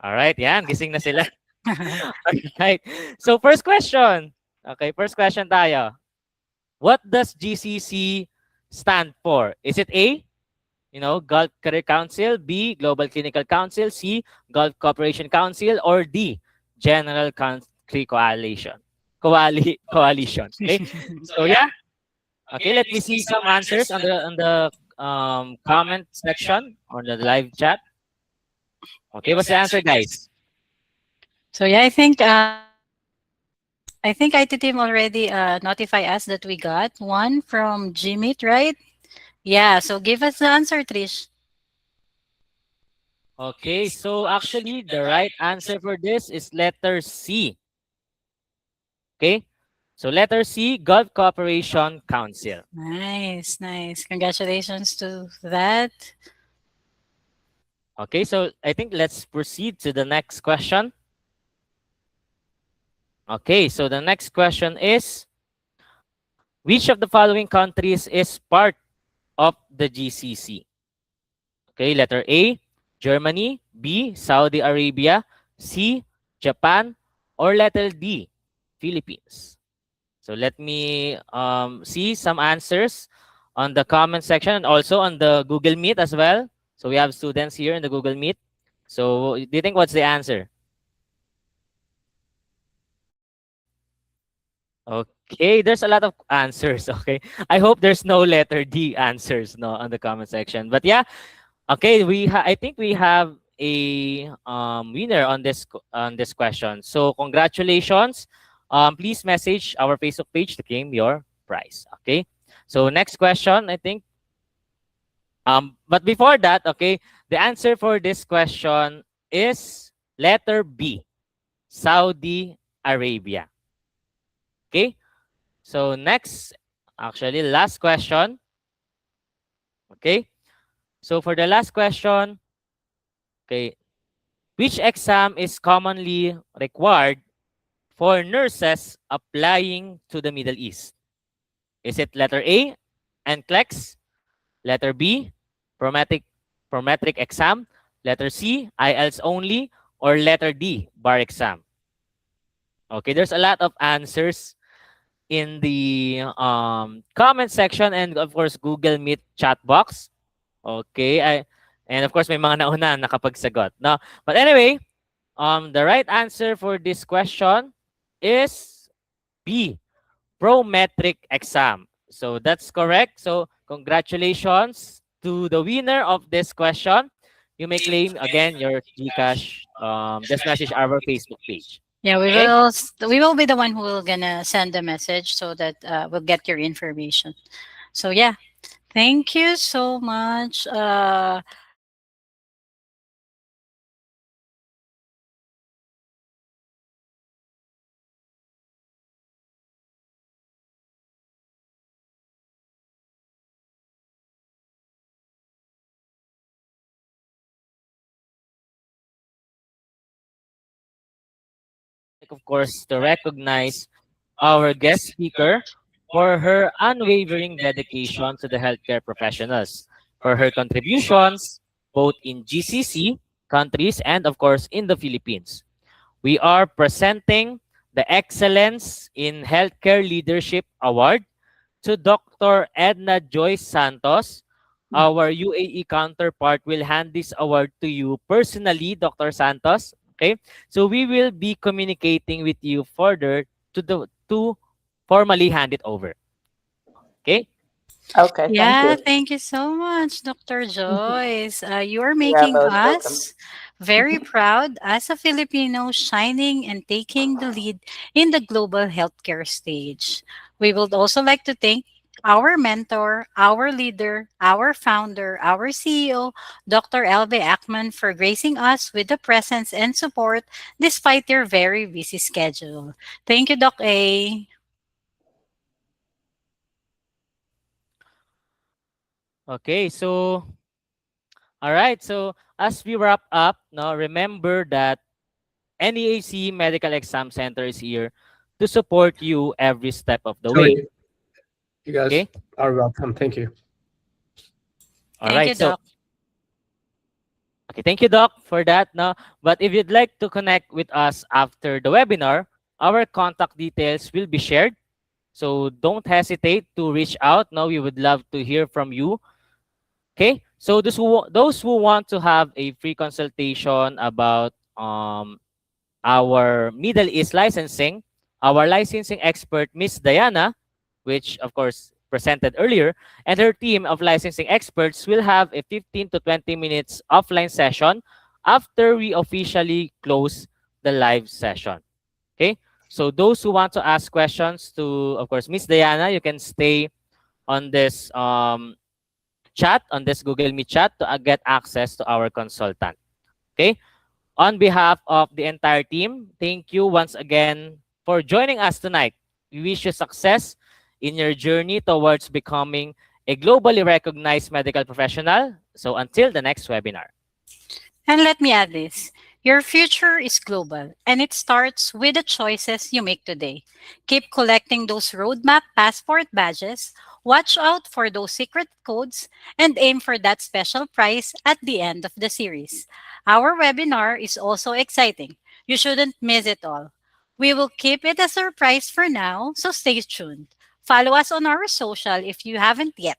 B: All right, yan. Gising na sila. Alright. So first question. Okay, first question tayo. What does GCC stand for? Is it A, Gulf Career Council, B, Global Clinical Council, C, Gulf Cooperation Council, or D, General Country Coalition? Coalition. Okay? So yeah. Okay, let me see some answers on the comment section or the live chat. Okay, what's the answer, guys?
C: So yeah, I think IT team already notify us that we got one from Jimmy, right? Yeah, so give us the answer, Trish.
B: Okay, so actually the right answer for this is letter C. Okay? So letter C, Gulf Cooperation Council.
C: Nice, nice. Congratulations to that.
B: Okay, so I think let's proceed to the next question. Okay, so the next question is, which of the following countries is part of the GCC? Okay, letter A, Germany, B, Saudi Arabia, C, Japan, or letter D, Philippines. So let me see some answers on the comment section and also on the Google Meet as well. So we have students here in the Google Meet. So do you think what's the answer? Okay, there's a lot of answers. Okay, I hope there's no letter D answers no on the comment section. But yeah, okay, I think we have a winner on this question. So congratulations. Please message our Facebook page to claim your prize. Okay. So next question, I think. But before that, okay, the answer for this question is letter B, Saudi Arabia. Okay. So next, actually, last question. Okay. So for the last question, okay, which exam is commonly required for nurses applying to the Middle East? Is it letter A, NCLEX, letter B, prometric, prometric exam, letter C, IELTS only, or letter D, bar exam? Okay, there's a lot of answers in the comment section and of course Google Meet chat box. Okay, and of course may mga nauna nakapagsagot. No? But anyway, the right answer for this question is B, prometric exam. So that's correct. So congratulations to the winner of this question. You may claim again your GCash. Just message our Facebook page.
C: Yeah,
B: Okay.
C: we will be the one who will gonna send the message so that we'll get your information. So yeah, Thank you so much.
B: Of course, to recognize our guest speaker for her unwavering dedication to the healthcare professionals, for her contributions both in GCC countries and, of course, in the Philippines. We are presenting the Excellence in Healthcare Leadership Award to Dr. Edna Joyce Santos. Our UAE counterpart will hand this award to you personally, Dr. Santos. Okay, so we will be communicating with you further to formally hand it over. Okay.
E: Okay, thank
C: Yeah,
E: you.
C: thank you so much, Dr. Joyce. You are
E: You are
C: making
E: most welcome.
C: us very proud as a Filipino shining and taking the lead in the global healthcare stage. We would also like to thank our mentor, our leader, our founder, our CEO, Dr. Elbe Ackman, for gracing us with the presence and support despite their very busy schedule. Thank you, Doc A.
B: Okay. So, all right. So, as we wrap up, now remember that NEAC Medical Exam Center is here to support you every step of the way.
D: Sorry, you guys
B: Okay.
D: are welcome. Thank you.
B: All
C: Thank
B: right.
C: you,
B: So,
C: Doc.
B: okay, thank you, Doc, for that. No, but if you'd like to connect with us after the webinar, our contact details will be shared. So don't hesitate to reach out. No, we would love to hear from you. Okay. So those who want to have a free consultation about our Middle East licensing, our licensing expert, Miss Diana, which of course presented earlier, and her team of licensing experts will have a 15 to 20 minutes offline session after we officially close the live session. Okay? So those who want to ask questions to, of course, Miss Diana, you can stay on this chat, on this Google Meet chat to get access to our consultant. Okay? On behalf of the entire team, thank you once again for joining us tonight. We wish you success in your journey towards becoming a globally recognized medical professional. So until the next webinar.
C: And let me add this, your future is global, and it starts with the choices you make today. Keep collecting those roadmap passport badges, watch out for those secret codes, and aim for that special prize at the end of the series. Our webinar is also exciting. You shouldn't miss it all. We will keep it a surprise for now, so stay tuned. Follow us on our social if you haven't yet.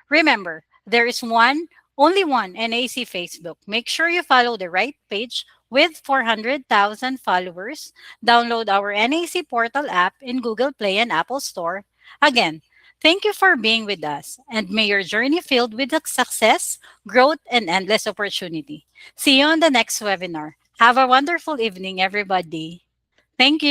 C: Remember, there is only one NAC Facebook. Make sure you follow the right page with 400,000 followers. Download our NAC portal app in Google Play and Apple Store. Again, thank you for being with us, and may your journey filled with success, growth, and endless opportunity. See you on the next webinar. Have a wonderful evening, everybody. Thank you.